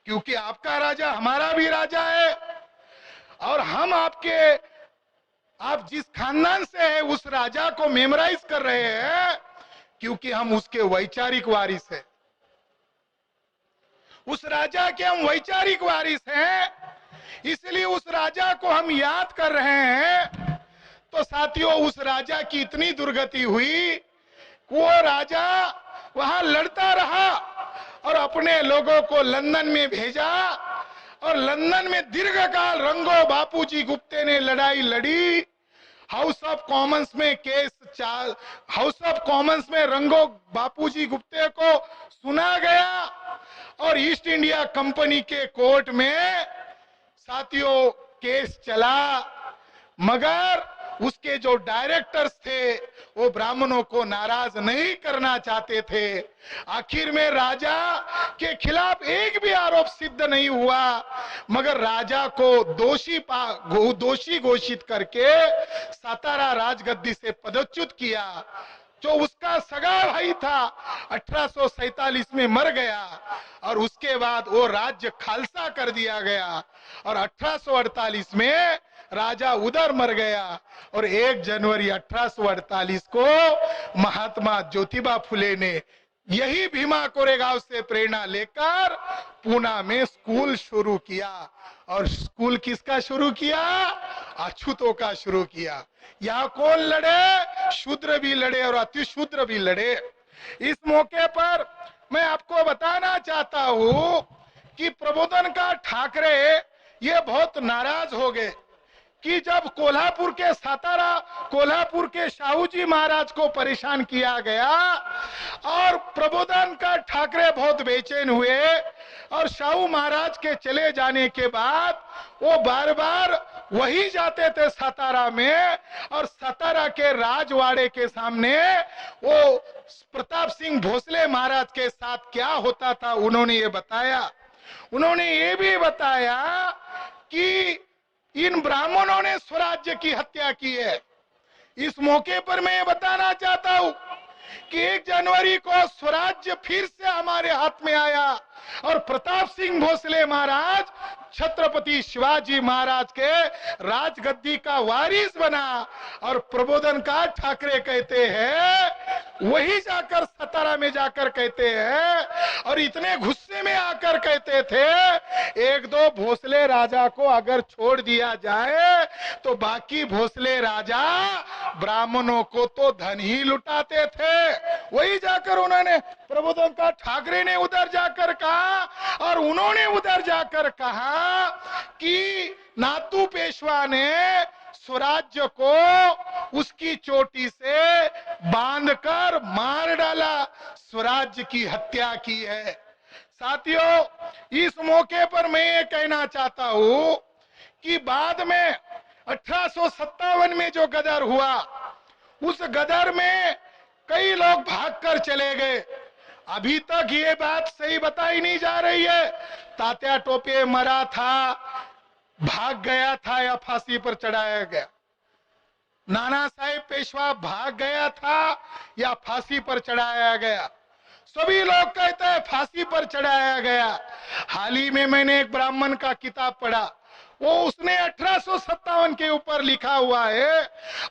क्योंकि आपका राजा हमारा भी राजा है और हम आप जिस खानदान से है उस राजा को मेमोराइज कर रहे हैं, क्योंकि हम उसके वैचारिक वारिस हैं। उस राजा के हम वैचारिक वारिस हैं, इसलिए उस राजा को हम याद कर रहे हैं। तो साथियों, उस राजा की इतनी दुर्गति हुई, वो राजा वहां लड़ता रहा और अपने लोगों को लंदन में भेजा और लंदन में दीर्घकाल रंगो बापूजी गुप्ते ने लड़ाई लड़ी। हाउस ऑफ कॉमन्स में हाउस ऑफ कॉमन्स में रंगो बापूजी गुप्ते को सुना गया और ईस्ट इंडिया कंपनी के कोर्ट में साथियों केस चला, मगर उसके जो डायरेक्टर्स थे वो ब्राह्मणों को नाराज नहीं करना चाहते थे। आखिर में राजा के खिलाफ एक भी आरोप सिद्ध नहीं हुआ, मगर राजा को दोषी घोषित करके सातारा राजगद्दी से पदच्युत किया। जो उसका सगा भाई था 1847 में मर गया और उसके बाद वो राज्य खालसा कर दिया गया और 1848 में राजा उधर मर गया और 1 जनवरी 1848 को महात्मा ज्योतिबा फुले ने यही भीमा कोरेगांव से प्रेरणा लेकर पूना में स्कूल शुरू किया। और स्कूल किसका शुरू किया? अछूतों का शुरू किया। यहाँ कौन लड़े? शूद्र भी लड़े और अति शूद्र भी लड़े। इस मौके पर मैं आपको बताना चाहता हूँ कि प्रबोधनकार ठाकरे ये बहुत नाराज हो गए कि जब कोल्हापुर के शाहूजी महाराज को परेशान किया गया और प्रबोधनकार ठाकरे बहुत बेचैन हुए और शाहू महाराज के चले जाने के बाद वो बार बार वही जाते थे सातारा में और सातारा के राजवाड़े के सामने वो प्रताप सिंह भोसले महाराज के साथ क्या होता था उन्होंने ये बताया। उन्होंने ये भी बताया कि इन ब्राह्मणों ने स्वराज्य की हत्या की है। इस मौके पर मैं ये बताना चाहता हूं कि 1 जनवरी को स्वराज्य फिर से हमारे हाथ में आया और प्रताप सिंह भोसले महाराज छत्रपति शिवाजी महाराज के राजगद्दी का वारिस बना। और प्रबोधनकार ठाकरे कहते हैं वही जाकर सातारा में जाकर कहते हैं और इतने गुस्से में आकर कहते थे 1-2 भोसले राजा को अगर छोड़ दिया जाए तो बाकी भोसले राजा ब्राह्मणों को तो धन ही लुटाते थे। वही जाकर उन्होंने प्रबोधनकार ठाकरे ने उधर जाकर कहा और उन्होंने उधर जाकर कहा कि नातू पेशवा ने स्वराज्य को उसकी चोटी से बांधकर मार डाला, स्वराज्य की हत्या की है। साथियों, इस मौके पर मैं ये कहना चाहता हूं कि बाद में 1857 में जो गदर हुआ उस गदर में कई लोग भागकर चले गए। अभी तक ये बात सही बताई नहीं जा रही है तात्या टोपे मरा था, भाग गया था या फांसी पर चढ़ाया गया। नाना साहेब पेशवा भाग गया था या फांसी पर चढ़ाया गया। सभी लोग कहते हैं फांसी पर चढ़ाया गया। हाल ही में मैंने एक ब्राह्मण का किताब पढ़ा, वो उसने 1857 के ऊपर लिखा हुआ है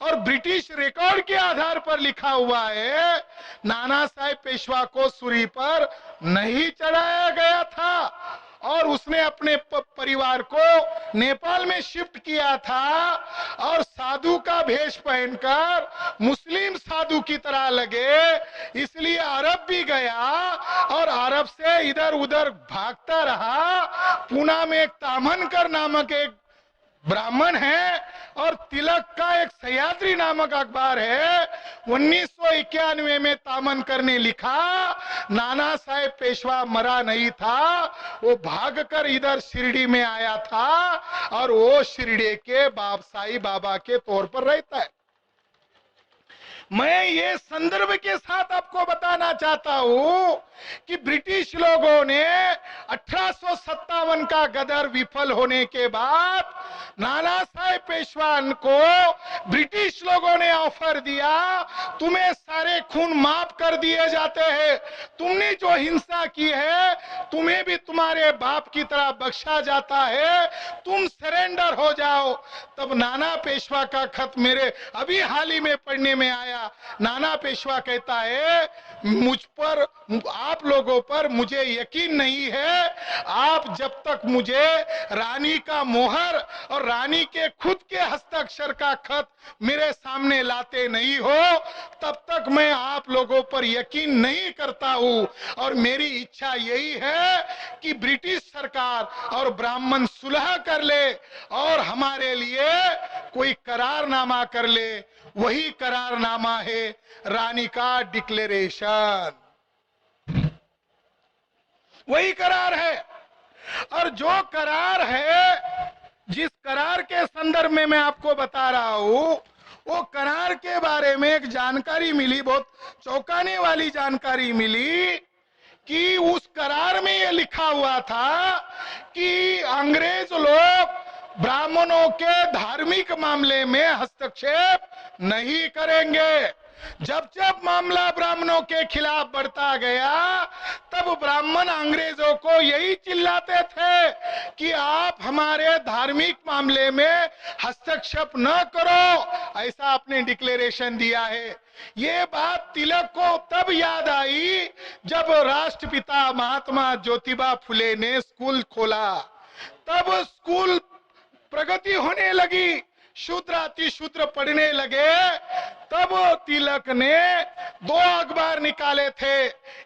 और ब्रिटिश रिकॉर्ड के आधार पर लिखा हुआ है नाना साहेब पेशवा को सूली पर नहीं चढ़ाया गया था और उसने अपने परिवार को नेपाल में शिफ्ट किया था और साधु का भेष पहनकर मुस्लिम साधु की तरह लगे, इसलिए अरब भी गया और अरब से इधर उधर भागता रहा। पूना में एक तामनकर नामक एक ब्राह्मण है और तिलक का एक सह्याद्री नामक अखबार है। 1991 में तामनकर ने लिखा नाना साहेब पेशवा मरा नहीं था, वो भागकर इधर शिरडी में आया था और वो शिरडी के साईं बाबा के तौर पर रहता है। मैं ये संदर्भ के साथ आपको बताना चाहता हूं कि ब्रिटिश लोगों ने 1857 का गदर विफल होने के बाद नाना साहेब पेशवान को ब्रिटिश लोगों ने ऑफर दिया, तुम्हें सारे खून माफ कर दिए जाते हैं, तुमने जो हिंसा की है तुम्हें भी तुम्हारे बाप की तरह बख्शा जाता है, तुम सरेंडर हो जाओ। तब नाना पेशवा का खत मेरे अभी हाल ही में पढ़ने में आया। नाना पेशवा कहता है, मुझ पर, आप लोगों पर मुझे यकीन नहीं है, आप जब तक मुझे रानी का मोहर और रानी के खुद के हस्ताक्षर का खत मेरे सामने लाते नहीं हो तब तक मैं आप लोगों पर यकीन नहीं करता हूं। और मेरी इच्छा यही है कि ब्रिटिश सरकार और ब्राह्मण सुलह कर ले और हमारे लिए कोई करारनामा कर ले। वही करारनामा है रानी का डिक्लेरेशन, वही करार है। और जो करार है, जिस करार के संदर्भ में मैं आपको बता रहा हूं, वो करार के बारे में एक जानकारी मिली, बहुत चौंकाने वाली जानकारी मिली कि उस करार में ये लिखा हुआ था कि अंग्रेज लोग ब्राह्मणों के धार्मिक मामले में हस्तक्षेप नहीं करेंगे। जब जब मामला ब्राह्मणों के खिलाफ बढ़ता गया तब ब्राह्मण अंग्रेजों को यही चिल्लाते थे कि आप हमारे धार्मिक मामले में हस्तक्षेप न करो, ऐसा आपने डिक्लेरेशन दिया है। ये बात तिलक को तब याद आई जब राष्ट्रपिता महात्मा ज्योतिबा फुले ने स्कूल खोला। तब स्कूल प्रगति होने लगी, शूद्र अतिशूद्र पढ़ने लगे। तब तिलक ने 2 अखबार निकाले थे।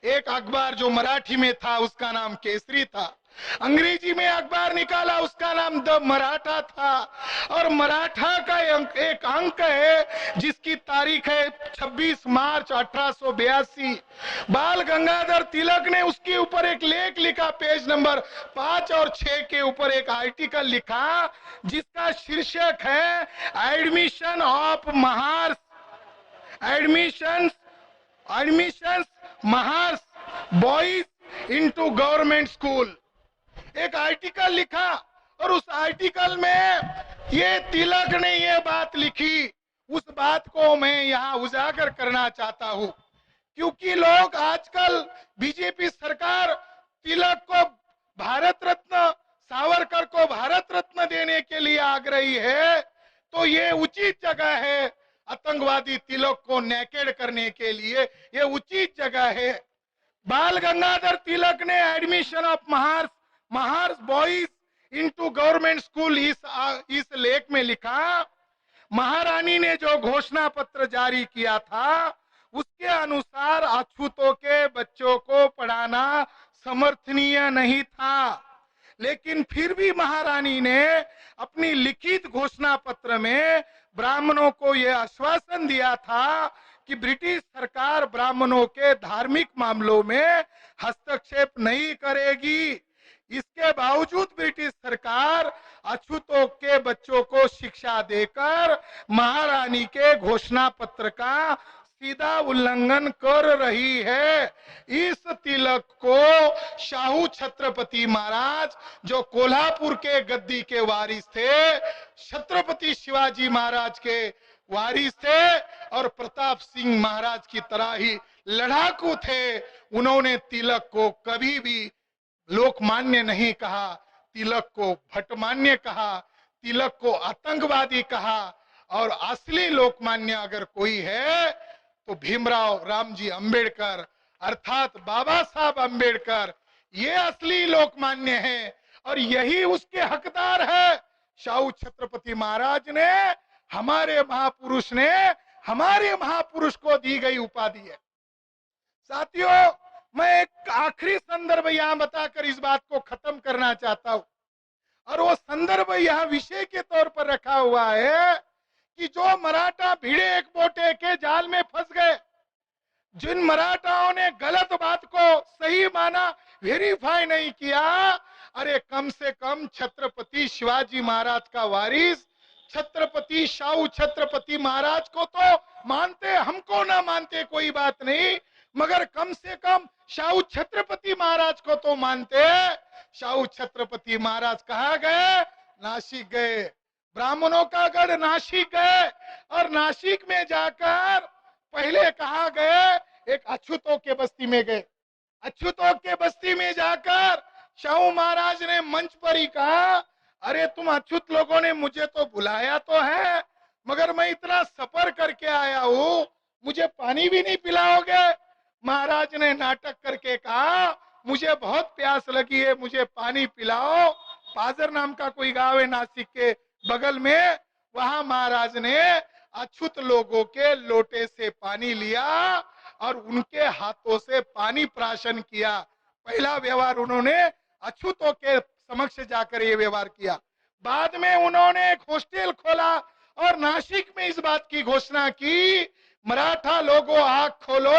एक अखबार जो मराठी में था उसका नाम केसरी था, अंग्रेजी में अखबार निकाला उसका नाम द मराठा था। और मराठा का एक अंक है जिसकी तारीख है 26 मार्च 1882। बाल गंगाधर तिलक ने उसके ऊपर एक लेख लिखा, पेज नंबर 5 और 6 के ऊपर एक आर्टिकल लिखा जिसका शीर्षक है admission of Mahars, admissions Mahars boys into government school. एक आर्टिकल लिखा और उस आर्टिकल में ये तिलक ने ये बात लिखी। उस बात को मैं यहाँ उजागर करना चाहता हूँ क्योंकि लोग आजकल, बीजेपी सरकार तिलक को भारत रत्न, सावरकर को भारत रत्न देने के लिए आग्रही है, तो ये उचित जगह है। आतंकवादी तिलक को नेकेड करने के लिए ये उचित जगह है। बाल गंगाधर तिलक ने admission of Mahars boys into government school इस लेख में लिखा, महारानी ने जो घोषणा पत्र जारी किया था उसके अनुसार अछूतों के बच्चों को पढ़ाना समर्थनीय नहीं था, लेकिन फिर भी महारानी ने अपनी लिखित घोषणा पत्र में ब्राह्मणों को यह आश्वासन दिया था कि ब्रिटिश सरकार ब्राह्मणों के धार्मिक मामलों में हस्तक्षेप नहीं करेगी। इसके बावजूद ब्रिटिश सरकार अछूतों के बच्चों को शिक्षा देकर महारानी के घोषणा पत्र का सीधा उल्लंघन कर रही है। इस तिलक को शाहू छत्रपति महाराज, जो कोल्हापुर के गद्दी के वारिस थे, छत्रपति शिवाजी महाराज के वारिस थे और प्रताप सिंह महाराज की तरह ही लड़ाकू थे, उन्होंने तिलक को कभी भी लोकमान्य नहीं कहा, तिलक को भटमान्य कहा, तिलक को आतंकवादी कहा। और असली लोकमान्य अगर कोई है तो भीमराव रामजी अंबेडकर अर्थात बाबा साहब अंबेडकर, ये असली लोकमान्य है और यही उसके हकदार है। शाहू छत्रपति महाराज ने, हमारे महापुरुष ने, हमारे महापुरुष को दी गई उपाधि है। साथियों, मैं एक आखिरी संदर्भ यहां बताकर इस बात को खत्म करना चाहता हूं और वो संदर्भ यहां विषय के तौर पर रखा हुआ है कि जो मराठा भिड़े एक बोटे के जाल में फंस गए, जिन मराठाओं ने गलत बात को सही माना, वेरीफाई नहीं किया, अरे कम से कम छत्रपति शिवाजी महाराज का वारिस छत्रपति शाहू छत्रपति महाराज को तो मानते हमको ना मानते कोई बात नहीं, मगर कम से कम शाहू छत्रपति महाराज को तो मानते। शाहू छत्रपति महाराज कहाँ गए? नासिक गए। ब्राह्मणों का गढ़ नासिक गए और नासिक में जाकर पहले कहाँ गए? एक अछूतों के बस्ती में गए। अछूतों के बस्ती में जाकर शाहू महाराज ने मंच पर ही कहा, अरे तुम अछूत लोगों ने मुझे तो बुलाया तो है, मगर मैं इतना सफर करके आया हूँ, मुझे पानी भी नहीं पिलाओगे? महाराज ने नाटक करके कहा, मुझे बहुत प्यास लगी है, मुझे पानी पिलाओ। पाजर नाम का कोई गांव है नासिक के बगल में, वहां महाराज ने अछूत लोगों के लोटे से पानी लिया और उनके हाथों से पानी प्राशन किया। पहला व्यवहार उन्होंने अछूतों के समक्ष जाकर ये व्यवहार किया। बाद में उन्होंने एक हॉस्टल खोला और नासिक में इस बात की घोषणा की, मराठा लोगों आंख खोलो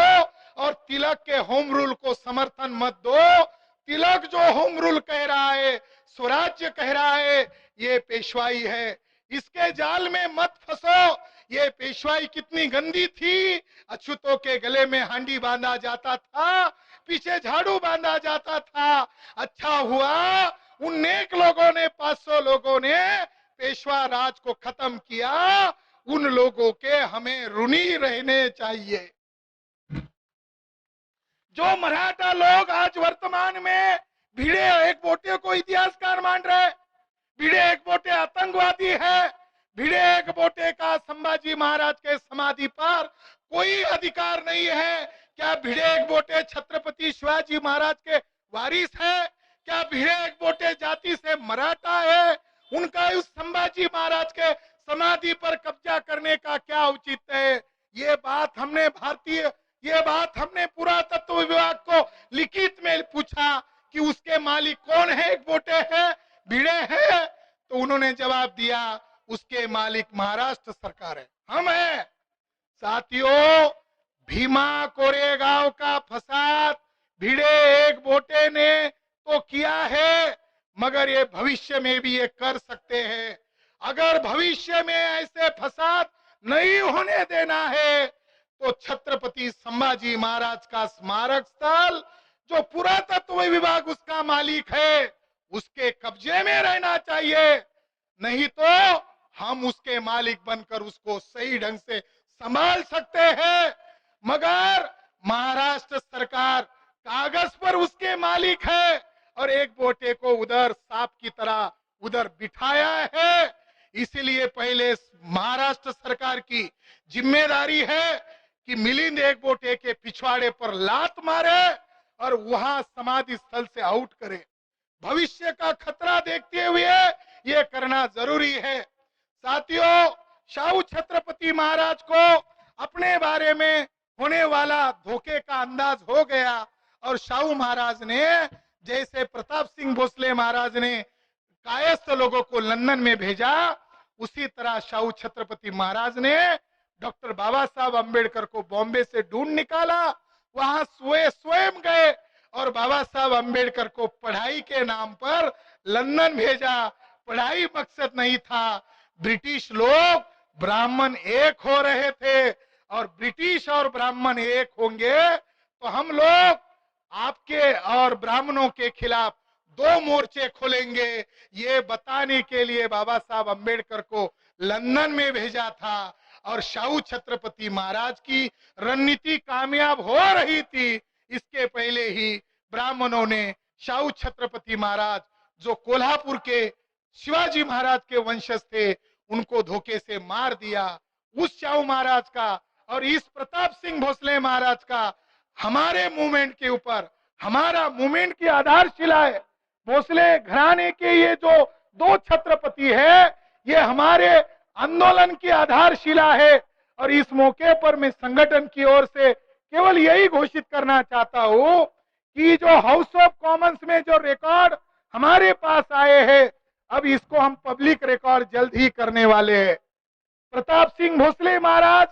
और तिलक के होम रूल को समर्थन मत दो। तिलक जो होम रूल कह रहा है, स्वराज्य कह रहा है, ये पेशवाई है, इसके जाल में मत फंसो। ये पेशवाई कितनी गंदी थी। अछूतों के गले में हांडी बांधा जाता था, पीछे झाड़ू बांधा जाता था। अच्छा हुआ उन नेक लोगों ने, 500 लोगों ने पेशवा राज को खत्म किया। उन लोगों के हमें ऋणी रहने चाहिए। जो मराठा लोग आज वर्तमान में भिड़े एक बोटे को इतिहासकार मान रहे, भिड़े एक बोटे आतंकवादी है, भिड़े एक बोटे का संभाजी महाराज के समाधि पर कोई अधिकार नहीं है। क्या भिड़े एक बोटे छत्रपति शिवाजी महाराज के वारिस है? क्या भिड़े एक बोटे जाति से मराठा है? उनका उस संभाजी महाराज के समाधि पर कब्जा करने का क्या औचित्य है? ये बात हमने पुरातत्व विभाग को लिखित में पूछा कि उसके मालिक कौन है, एक बोटे है, भिड़े है? तो उन्होंने जवाब दिया, उसके मालिक महाराष्ट्र सरकार है, हम हैं। साथियों, भीमा कोरेगांव का फसाद भिड़े एक बोटे ने तो किया है, मगर ये भविष्य में भी ये कर सकते हैं। अगर भविष्य में ऐसे फसाद नहीं होने देना है तो छत्रपति संभाजी महाराज का स्मारक स्थल, जो पुरातत्व विभाग उसका मालिक है, उसके कब्जे में रहना चाहिए। नहीं तो हम उसके मालिक बनकर उसको सही ढंग से संभाल सकते हैं, मगर महाराष्ट्र सरकार कागज पर उसके मालिक है और एक बोटे को उधर सांप की तरह उधर बिठाया है। इसलिए पहले महाराष्ट्र सरकार की जिम्मेदारी है कि मिलिंद एक बोटे के पिछवाड़े पर लात मारे और वहां समाधि स्थल से आउट करे। भविष्य का खतरा देखते हुए ये करना जरूरी है। साथियों, शाहू छत्रपति महाराज को अपने बारे में होने वाला धोखे का अंदाज हो गया और शाहू महाराज ने, जैसे प्रताप सिंह भोसले महाराज ने कायस्थ लोगों को लंदन में भेजा, उसी तरह शाहू छत्रपति महाराज ने डॉक्टर बाबा साहब अम्बेडकर को बॉम्बे से ढूंढ निकाला, वहां स्वयं गए और बाबा साहब अम्बेडकर को पढ़ाई के नाम पर लंदन भेजा। पढ़ाई मकसद नहीं था, ब्रिटिश लोग ब्राह्मण एक हो रहे थे और ब्रिटिश और ब्राह्मण एक होंगे तो हम लोग आपके और ब्राह्मणों के खिलाफ 2 मोर्चे खोलेंगे। ये बताने के लिए बाबा साहब अम्बेडकर को लंदन में भेजा था और शाहू छत्रपति महाराज की रणनीति कामयाब हो रही थी। इसके पहले ही ब्राह्मणों ने शाहू छत्रपति महाराज, जो कोल्हापुर के शिवाजी महाराज के वंशज थे, उनको धोखे से मार दिया। उस शाहू महाराज का और इस प्रताप सिंह भोसले महाराज का हमारे मूवमेंट के ऊपर, हमारा मूवमेंट की आधारशिला है। भोसले घराने के ये जो 2 छत्रपति है, ये हमारे आंदोलन की आधारशिला है। और इस मौके पर मैं संगठन की ओर से केवल यही घोषित करना चाहता हूं कि जो हाउस ऑफ कॉमन्स में जो रिकॉर्ड हमारे पास आए हैं, अब इसको हम पब्लिक रिकॉर्ड जल्द ही करने वाले हैं। प्रताप सिंह भोसले महाराज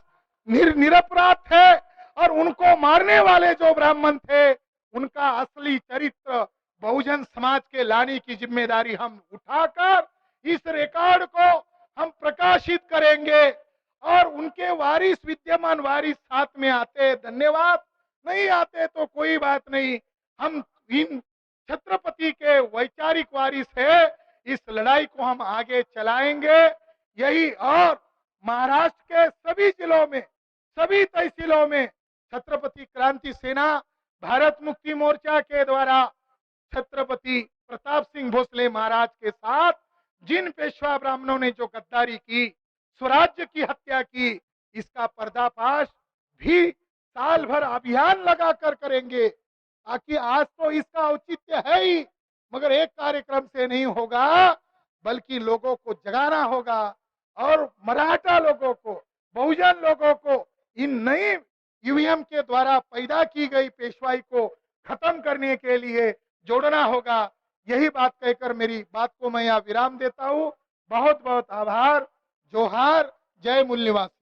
निरपराध थे और उनको मारने वाले जो ब्राह्मण थे, उनका असली चरित्र बहुजन समाज के लाने की जिम्मेदारी हम उठाकर इस रिकॉर्ड को हम प्रकाशित करेंगे और उनके वारिस, विद्यमान वारिस साथ में आते, धन्यवाद। नहीं आते तो कोई बात नहीं, हम इन छत्रपति के वैचारिक वारिस है, इस लड़ाई को हम आगे चलाएंगे। यही, और महाराष्ट्र के सभी जिलों में, सभी तहसीलों में छत्रपति क्रांति सेना, भारत मुक्ति मोर्चा के द्वारा छत्रपति प्रताप सिंह भोसले महाराज के साथ जिन पेशवा ब्राह्मणों ने जो गद्दारी की, स्वराज्य की हत्या की, इसका पर्दाफाश भी साल भर अभियान लगाकर करेंगे। ताकि आज तो इसका औचित्य है ही, मगर एक कार्यक्रम से नहीं होगा, बल्कि लोगों को जगाना होगा और मराठा लोगों को, बहुजन लोगों को इन नई ईवीएम के द्वारा पैदा की गई पेशवाई को खत्म करने के लिए जोड़ना होगा। यही बात कहकर मेरी बात को मैं यहाँ विराम देता हूँ। बहुत बहुत आभार। जोहार। जय मूल निवासी।